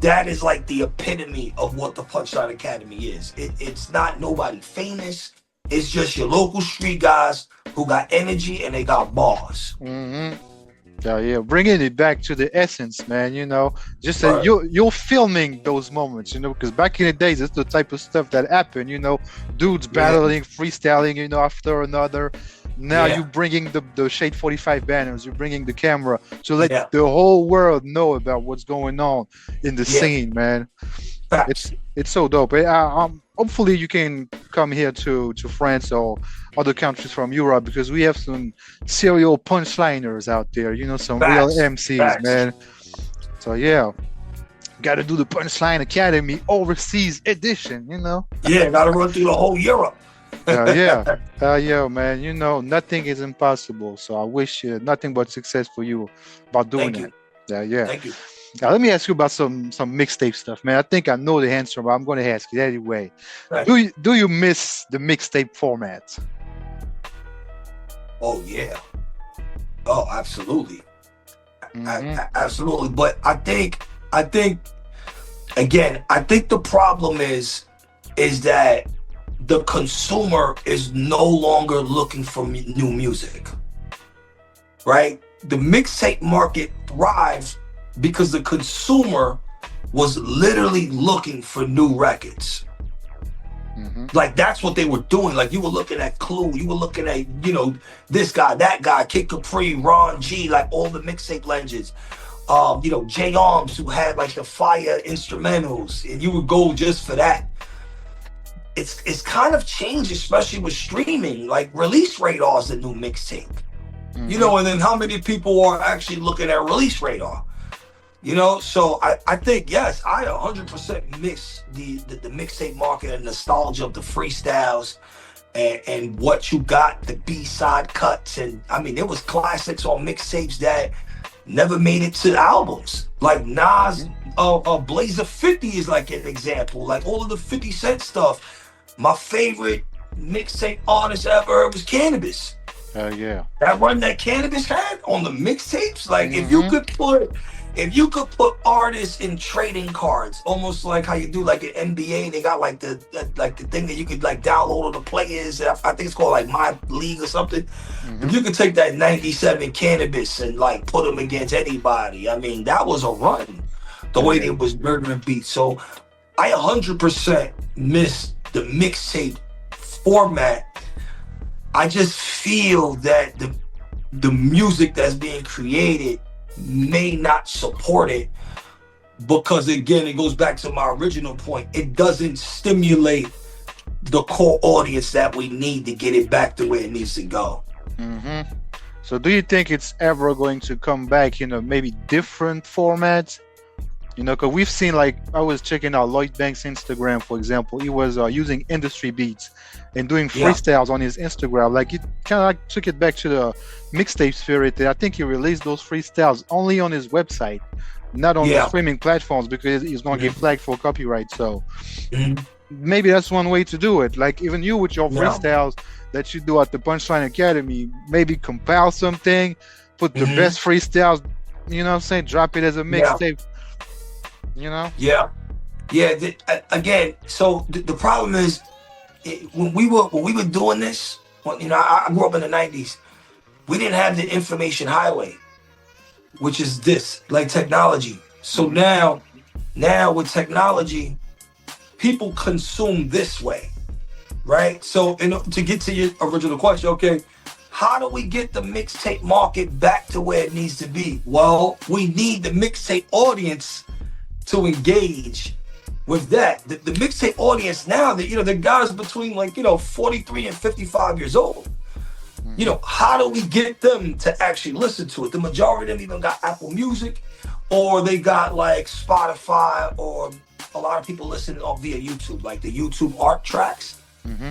S6: that is like the epitome of what the Punchline Academy is. It's not nobody famous. It's just your local street guys who got energy and they got bars.
S8: Yeah, bringing it back to the essence, man. You know, just
S6: Right.
S8: you're filming those moments, you know, because back in the days, it's the type of stuff that happened. You know, dudes battling, freestyling, you know, after another. Now
S6: Yeah.
S8: you're bringing the Shade 45 banners. You're bringing the camera to let the whole world know about what's going on in the scene, man. It's so dope. Hopefully you can come here to France or other countries from Europe, because we have some serial punchliners out there, you know, some real MCs, man. So yeah, got to do the Punchline Academy overseas edition, you know.
S6: Yeah, gotta run through the whole Europe.
S8: Yeah, man. You know, nothing is impossible. So I wish nothing but success for you about doing
S6: Thank
S8: that. Yeah.
S6: Thank you.
S8: Now, let me ask you about some mixtape stuff, man. I think I know the answer, but I'm going to ask you anyway.
S6: Right.
S8: Do you miss the mixtape format?
S6: Oh yeah. Oh, absolutely. Absolutely. But I think again, I think the problem is that the consumer is no longer looking for new music. Right? The mixtape market thrives because the consumer was literally looking for new records. Like that's what they were doing. Like you were looking at Clue, you were looking at, you know, this guy, that guy, Kid Capri, Ron G, like all the mixtape legends. You know, J Arms, who had like the fire instrumentals, and you would go just for that. It's kind of changed, especially with streaming. Like Release Radar is the new mixtape. You know, and then how many people are actually looking at Release Radar? You know, so I think, yes, I 100% miss the mixtape market and nostalgia of the freestyles and what you got, the B-side cuts. And I mean, there was classics on mixtapes that never made it to albums. Like Nas, Blazer 50 is like an example. Like all of the 50 Cent stuff. My favorite mixtape artist I ever heard was Cannabis.
S8: Yeah.
S6: That run that Cannabis had on the mixtapes, like if you could put artists in trading cards, almost like how you do like an NBA, they got like the thing that you could like download all the players. I think it's called like My League or something. If you could take that 97 Cannabis and like put them against anybody, I mean that was a run. The way they was murdering beats. So I 100% miss the mixtape format. I just feel that the music that's being created may not support it because, again, it goes back to my original point. It doesn't stimulate the core audience that we need to get it back to where it needs to go.
S8: So do you think it's ever going to come back, you know, maybe different formats? You know, because we've seen, like, I was checking out Lloyd Banks' Instagram, for example. He was using industry beats and doing freestyles on his Instagram. Like, it kind of like took it back to the mixtape spirit. I think he released those freestyles only on his website, not on the streaming platforms, because he's going to get flagged for copyright. So maybe that's one way to do it. Like, even you with your freestyles that you do at the Punchline Academy, maybe compile something, put the best freestyles, you know what I'm saying, drop it as a mixtape. You know?
S6: Again, so the problem is when we were doing this, you know, I grew up in the 90s. We didn't have the information highway, which is this, like technology. So now with technology, people consume this way, right? So to get to your original question, okay, how do we get the mixtape market back to where it needs to be? Well, we need the mixtape audience to engage with that. The mixtape audience now, that, you know, the guys between, like, you know, 43 and 55 years old. You know, how do we get them to actually listen to it? The majority of them even got Apple Music, or they got like Spotify or a lot of people listen via YouTube, like the YouTube art tracks.
S8: Mm-hmm.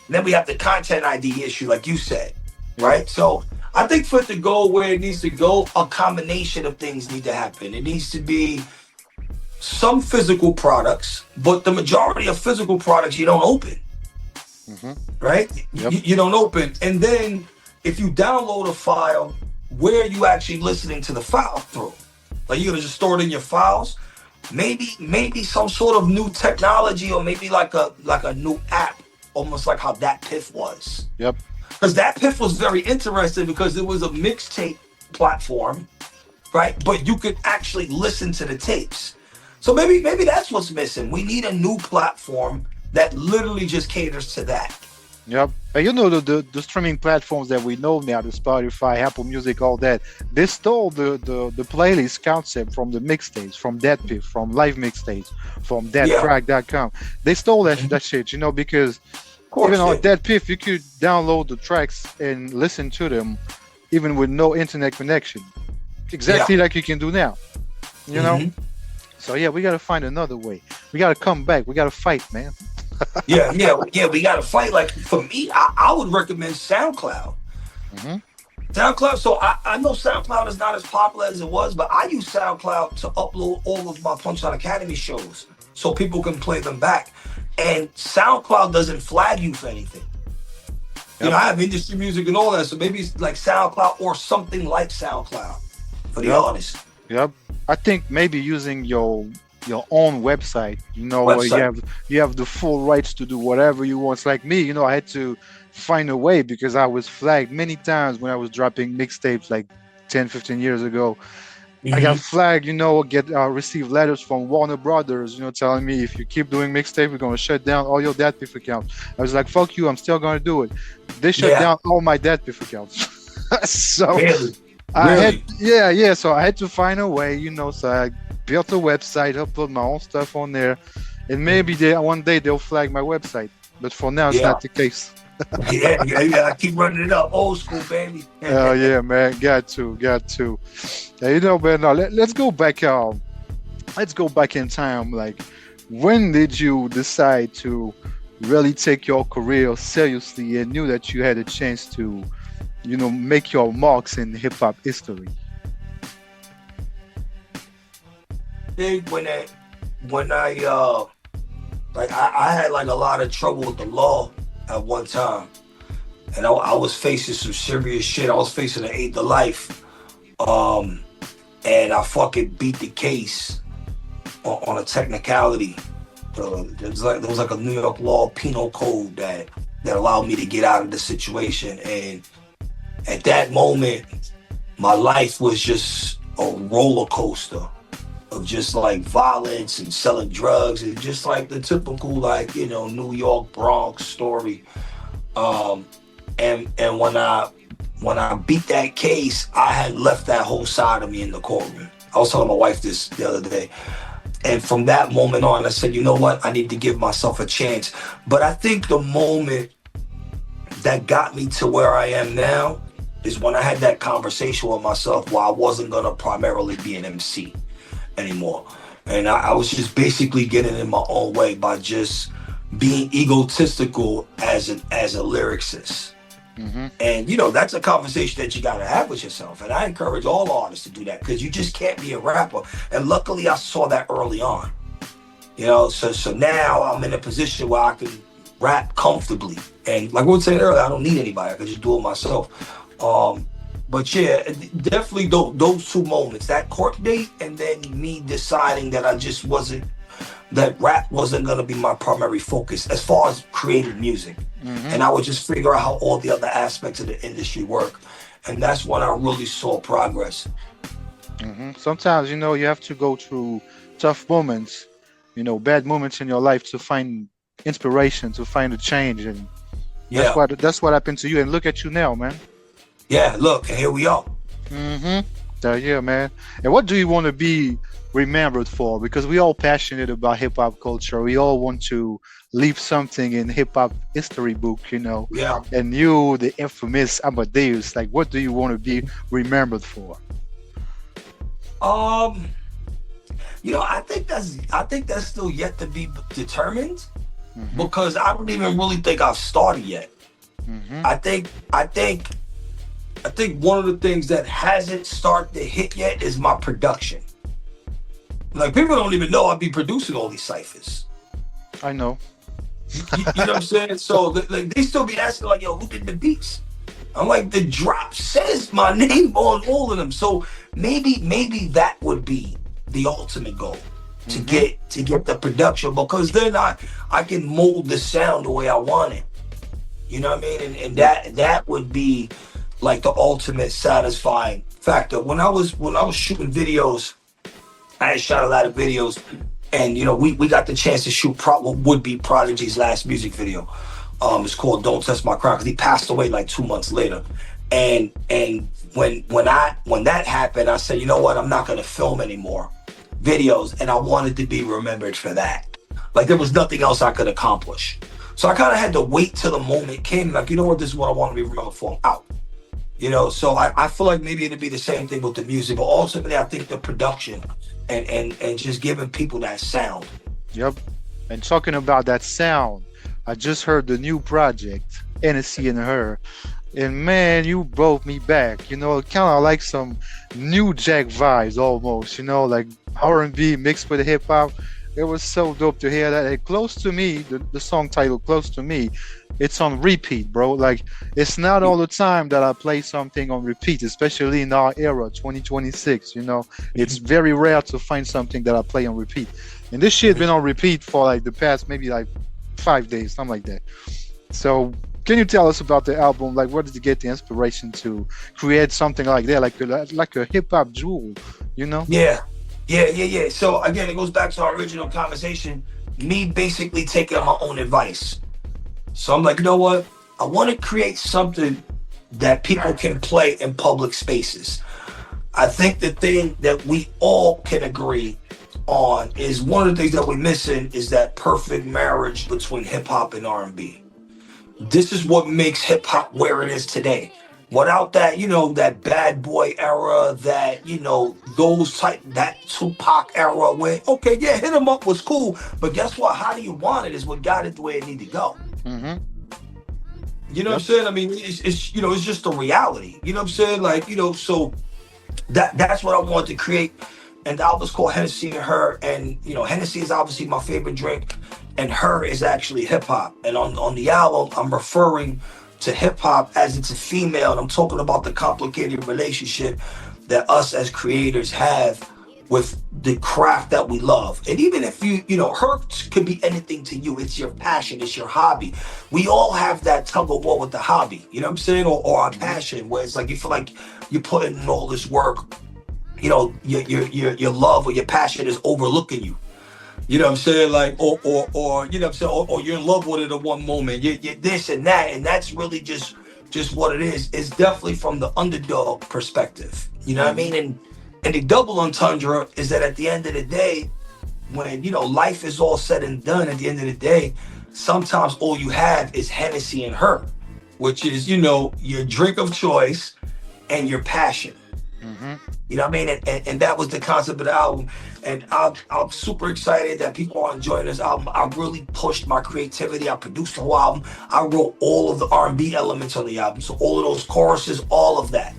S6: Then we have the content ID issue, like you said, right? So I think for it to go where it needs to go, a combination of things need to happen. It needs to be some physical products, but the majority of physical products you don't open, right?
S8: Yep.
S6: You don't open. And then if you download a file, where are you actually listening to the file through? Like you're gonna just store it in your files? Maybe some sort of new technology, or maybe like a new app, almost like how that Piff was.
S8: Yep.
S6: Because that Piff was very interesting because it was a mixtape platform, right? But you could actually listen to the tapes. So maybe that's what's missing. We need a new platform that literally just caters to that.
S8: Yep. And you know the streaming platforms that we know now, the Spotify, Apple Music, all that, they stole the playlist concept from the mixtapes, from that Piff, from live mixtapes, from thattrack.com. They stole that shit, you know, because even on that Piff, you could download the tracks and listen to them even with no internet connection. Exactly like you can do now. You know? So yeah, we gotta find another way. We gotta come back. We gotta fight, man.
S6: yeah, we gotta fight. Like for me, I would recommend SoundCloud. SoundCloud. So I know SoundCloud is not as popular as it was, but I use SoundCloud to upload all of my Punchline Academy shows so people can play them back. And SoundCloud doesn't flag you for anything. You know, I have industry music and all that, so maybe it's like SoundCloud or something like SoundCloud for the artist.
S8: Yep. I think maybe using your own website, you know, where you have the full rights to do whatever you want. It's like me, you know, I had to find a way because I was flagged many times when I was dropping mixtapes like 10, 15 years ago. I got flagged, you know, receive letters from Warner Brothers, you know, telling me if you keep doing mixtape, we're going to shut down all your DatPiff accounts. I was like, fuck you, I'm still going to do it. They shut down all my DatPiff accounts. So
S6: really?
S8: So I had to find a way, you know, so I built a website, upload my own stuff on there, and maybe one day they'll flag my website. But for now, it's not the case.
S6: I keep running it up. Old school, baby.
S8: Oh yeah, man, got to. You know, man. Let's go back. Let's go back in time. Like, when did you decide to really take your career seriously and knew that you had a chance to, you know, make your marks in hip hop history?
S6: When I had like a lot of trouble with the law at one time, and I was facing some serious shit. I was facing an 8 to life, and I fucking beat the case on a technicality. There was like a New York law penal code that allowed me to get out of the situation, and at that moment, my life was just a roller coaster of just like violence and selling drugs and just like the typical, like, you know, New York Bronx story. And when I beat that case, I had left that whole side of me in the courtroom. I was telling my wife this the other day. And from that moment on, I said, you know what? I need to give myself a chance. But I think the moment that got me to where I am now is when I had that conversation with myself where I wasn't gonna primarily be an MC anymore. And I was just basically getting in my own way by just being egotistical as a lyricist. And you know, that's a conversation that you gotta have with yourself. And I encourage all artists to do that, because you just can't be a rapper. And luckily I saw that early on. You know, so now I'm in a position where I can rap comfortably. And like we were saying earlier, I don't need anybody, I can just do it myself. But yeah, definitely those two moments, that court date and then me deciding that that rap wasn't gonna be my primary focus as far as creating music. And I would just figure out how all the other aspects of the industry work. And that's when I really saw progress.
S8: Sometimes, you know, you have to go through tough moments, you know, bad moments in your life to find inspiration, to find a change. And that's what happened to you. And look at you now, man.
S6: Yeah, look, and here we are.
S8: Yeah, man. And what do you want to be remembered for? Because we all passionate about hip hop culture. We all want to leave something in hip hop history book, you know.
S6: Yeah.
S8: And you, the infamous Amadeus, like, what do you want to be remembered for?
S6: You know, I think that's still yet to be determined because I don't even really think I've started yet. I think one of the things that hasn't started to hit yet is my production. Like, people don't even know I be producing all these ciphers.
S8: I know.
S6: You know what I'm saying? So like, they still be asking like, yo, who did the beats? I'm like, the drop says my name on all of them. So maybe that would be the ultimate goal, to get the production, because then I can mold the sound the way I want it. You know what I mean? And that would be like the ultimate satisfying factor. When I was shooting videos, I had shot a lot of videos, and you know, we got the chance to shoot what would be Prodigy's last music video. It's called "Don't Test My Crown" because he passed away like 2 months later. And when that happened, I said, you know what? I'm not gonna film anymore videos, and I wanted to be remembered for that. Like, there was nothing else I could accomplish. So I kind of had to wait till the moment came. Like, you know what? This is what I want to be remembered for. I'm out. You know, so I feel like maybe it'd be the same thing with the music, but ultimately I think the production and just giving people that sound.
S8: Yep. And talking about that sound, I just heard the new project, Hennessy and Her. And man, you brought me back. You know, kind of like some new Jack vibes almost, you know, like R&B mixed with hip hop. It was so dope to hear that. And Close to Me, the song title Close to Me, it's on repeat, bro. Like, it's not all the time that I play something on repeat, especially in our era, 2026, you know. It's very rare to find something that I play on repeat. And this shit been on repeat for like the past maybe like 5 days, something like that. So can you tell us about the album? Like, where did you get the inspiration to create something like that, like a hip hop jewel, you know?
S6: Yeah. So again, it goes back to our original conversation, me basically taking my own advice. So I'm like, you know what? I want to create something that people can play in public spaces. I think the thing that we all can agree on is one of the things that we're missing is that perfect marriage between hip hop and R&B. This is what makes hip hop where it is today. Without that, you know, that bad boy era, that, you know, that Tupac era where, okay, yeah, hit 'em up was cool, but guess what? How do you want it is what got it the way it need to go. You know what I'm saying? I mean, it's you know, it's just a reality. You know what I'm saying? Like, you know, so that's what I wanted to create. And the album's called Hennessy and Her. And, you know, Hennessy is obviously my favorite drink, and Her is actually hip hop. And on the album, I'm referring to hip hop as it's a female, and I'm talking about the complicated relationship that us as creators have with the craft that we love. And even if you know, her could be anything to you. It's your passion, it's your hobby. We all have that tug of war with the hobby, you know what I'm saying? Or our passion, where it's like you feel like you're putting in all this work, you know, your love or your passion is overlooking you. You know what I'm saying? Like, or you know what I'm saying? Or you're in love with it at one moment. You're this and that, and that's really just what it is. It's definitely from the underdog perspective. You know what I mean? And the double entendre is that at the end of the day, when, you know, life is all said and done, at the end of the day, sometimes all you have is Hennessy and Her, which is, you know, your drink of choice and your passion. You know what I mean? And that was the concept of the album. And I'm super excited that people are enjoying this album. I really pushed my creativity. I produced the whole album. I wrote all of the R&B elements on the album. So all of those choruses, all of that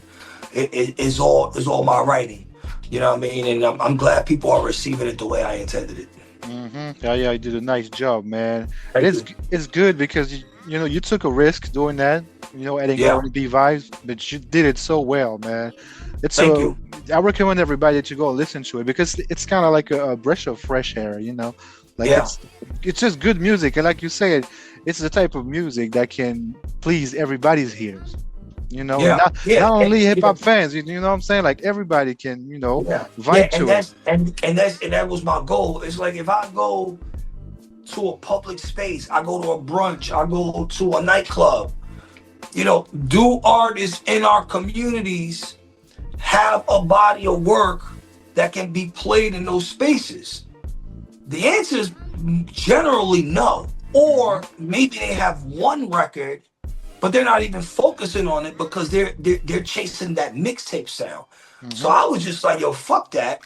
S6: is all my writing. You know what I mean? And I'm glad people are receiving it the way I intended it.
S8: Yeah, you did a nice job, man. It's good because you know, you took a risk doing that, you know, adding R&B vibes, but you did it so well, man. Thank you. I recommend everybody to go listen to it because it's kind of like a breath of fresh air, you know. Like, it's just good music, and like you said, it's the type of music that can please everybody's ears. You know, not only hip hop fans. You know what I'm saying? Like, everybody can, you know, vibe to it.
S6: And that was my goal. It's like, if I go to a public space, I go to a brunch, I go to a nightclub, you know, do artists in our communities have a body of work that can be played in those spaces? The answer is generally no. Or maybe they have one record, but they're not even focusing on it because they're chasing that mixtape sound. So I was just like, yo, fuck that.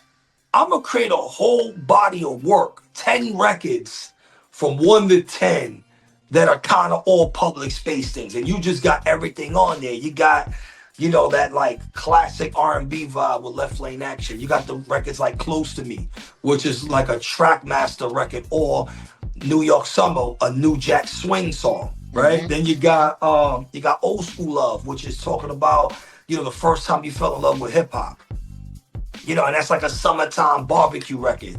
S6: I'm gonna create a whole body of work, 10 records from 1 to 10 that are kind of all public space things, and you just got everything on there. You got, you know, that like classic R&B vibe with Left Lane Action. You got the records like Close to Me, which is like a Trackmaster record, or New York Summer, a New Jack Swing song, right? Then you got Old School Love, which is talking about, you know, the first time you fell in love with hip hop. You know, and that's like a summertime barbecue record.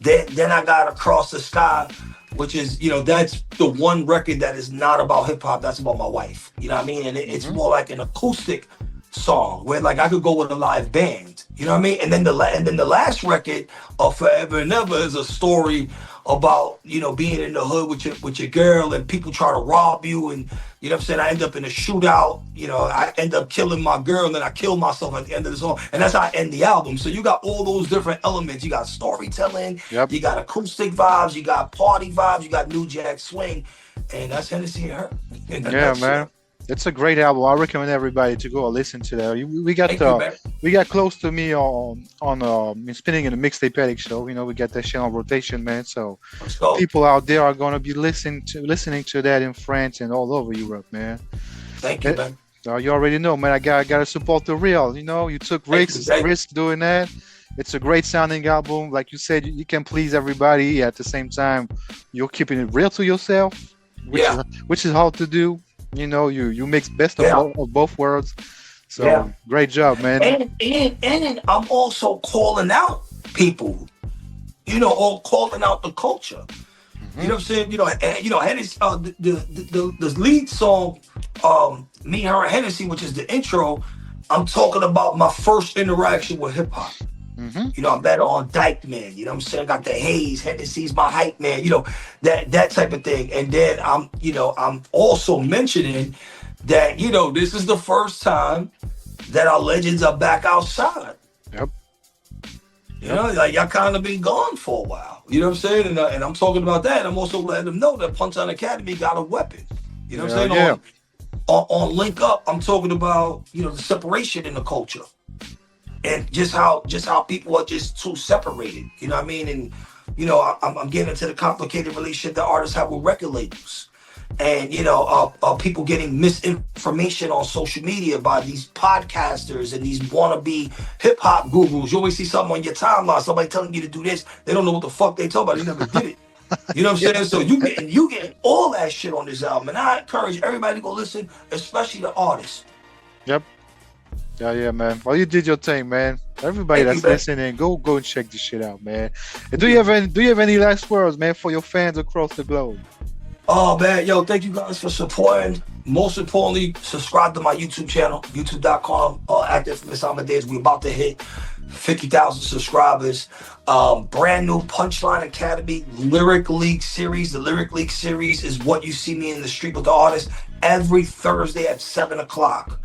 S6: Then I got Across the Sky, which is, you know, that's the one record that is not about hip hop. That's about my wife. You know what I mean? And it's more like an acoustic song where like I could go with a live band. You know what I mean? And then the last record of Forever and Ever is a story about, you know, being in the hood with your girl and people try to rob you, and you know what I'm saying, I end up in a shootout, you know, I end up killing my girl and then I kill myself at the end of the song, and that's how I end the album. So you got all those different elements. You got storytelling, you got acoustic vibes, you got party vibes, you got New Jack Swing, and that's Hennessy and Her.
S8: Yeah, man. It's a great album. I recommend everybody to go listen to that. We got Close to Me on spinning in the Mixtape Addict show. You know, we got that shit on rotation, man. So people out there are gonna be listening to that in France and all over Europe, man.
S6: Thank you, man.
S8: You already know, man. I gotta support the real. You know, you took risks doing that. It's a great sounding album. Like you said, you can please everybody. At the same time, you're keeping it real to yourself, which is hard to do. You know, you mix best of both worlds. So great job, man.
S6: And I'm also calling out people, you know, or calling out the culture. You know what I'm saying? You know, Hennessy, the lead song, Me, Her, and Hennessy, which is the intro. I'm talking about my first interaction with hip hop. You know, I'm better on Dyke, man. You know what I'm saying? I got the haze, Hennessy's my hype, man. You know, that type of thing. And then I'm also mentioning that, you know, this is the first time that our legends are back outside. You know, like y'all kind of been gone for a while. You know what I'm saying? And I'm talking about that. I'm also letting them know that Punchline Academy got a weapon. You know what I'm saying? On Link Up, I'm talking about, you know, the separation in the culture. And just how people are just too separated, you know what I mean? And, you know, I'm getting into the complicated relationship that artists have with record labels. And, you know, people getting misinformation on social media by these podcasters and these wannabe hip hop gurus. You always see something on your timeline, somebody telling you to do this. They don't know what the fuck they talk about. They never did it. You know what I'm saying? So you getting all that shit on this album. And I encourage everybody to go listen, especially the artists.
S8: Yeah, man. Well, you did your thing, man. Everybody that's listening, go and check this shit out, man. And do you have any last words, man, for your fans across the globe?
S6: Oh man, yo, thank you guys for supporting. Most importantly, subscribe to my YouTube channel, youtube.com, @INPHAMUS AMADEUZ. We're about to hit 50,000 subscribers. Brand new Punchline Academy Lyric League series. The Lyric League series is what you see me in the street with the artists every Thursday at 7 o'clock.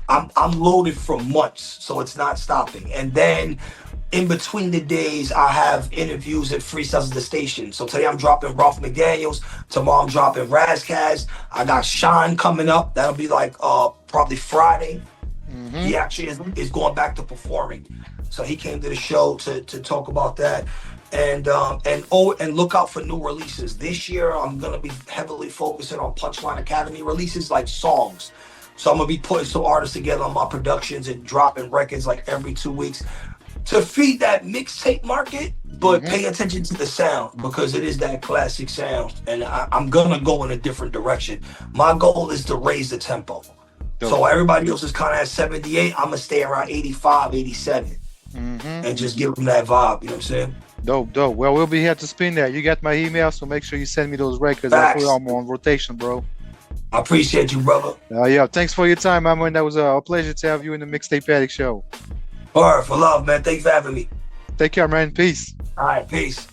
S6: I'm loaded for months, so it's not stopping. And then in between the days, I have interviews and freestyles at the station. So today I'm dropping Ralph McDaniels. Tomorrow I'm dropping Razkaz. I got Shine coming up. That'll be like probably Friday. He actually is going back to performing. So he came to the show to talk about that. And look out for new releases. This year I'm gonna be heavily focusing on Punchline Academy releases, like songs. So I'm gonna be putting some artists together on my productions and dropping records like every 2 weeks to feed that mixtape market, but pay attention to the sound because it is that classic sound. And I'm gonna go in a different direction. My goal is to raise the tempo. So everybody else is kind of at 78, I'm gonna stay around 85, 87 and just give them that vibe, you know what I'm saying?
S8: Dope. Well, we'll be here to spin that. You got my email, so make sure you send me those records. I'll put them on rotation, bro.
S6: I appreciate you, brother.
S8: Yeah, thanks for your time, my man. That was a pleasure to have you in the Mixtape Addict show.
S6: All right, for love, man. Thanks for having me.
S8: Take care, man. Peace.
S6: All right, peace.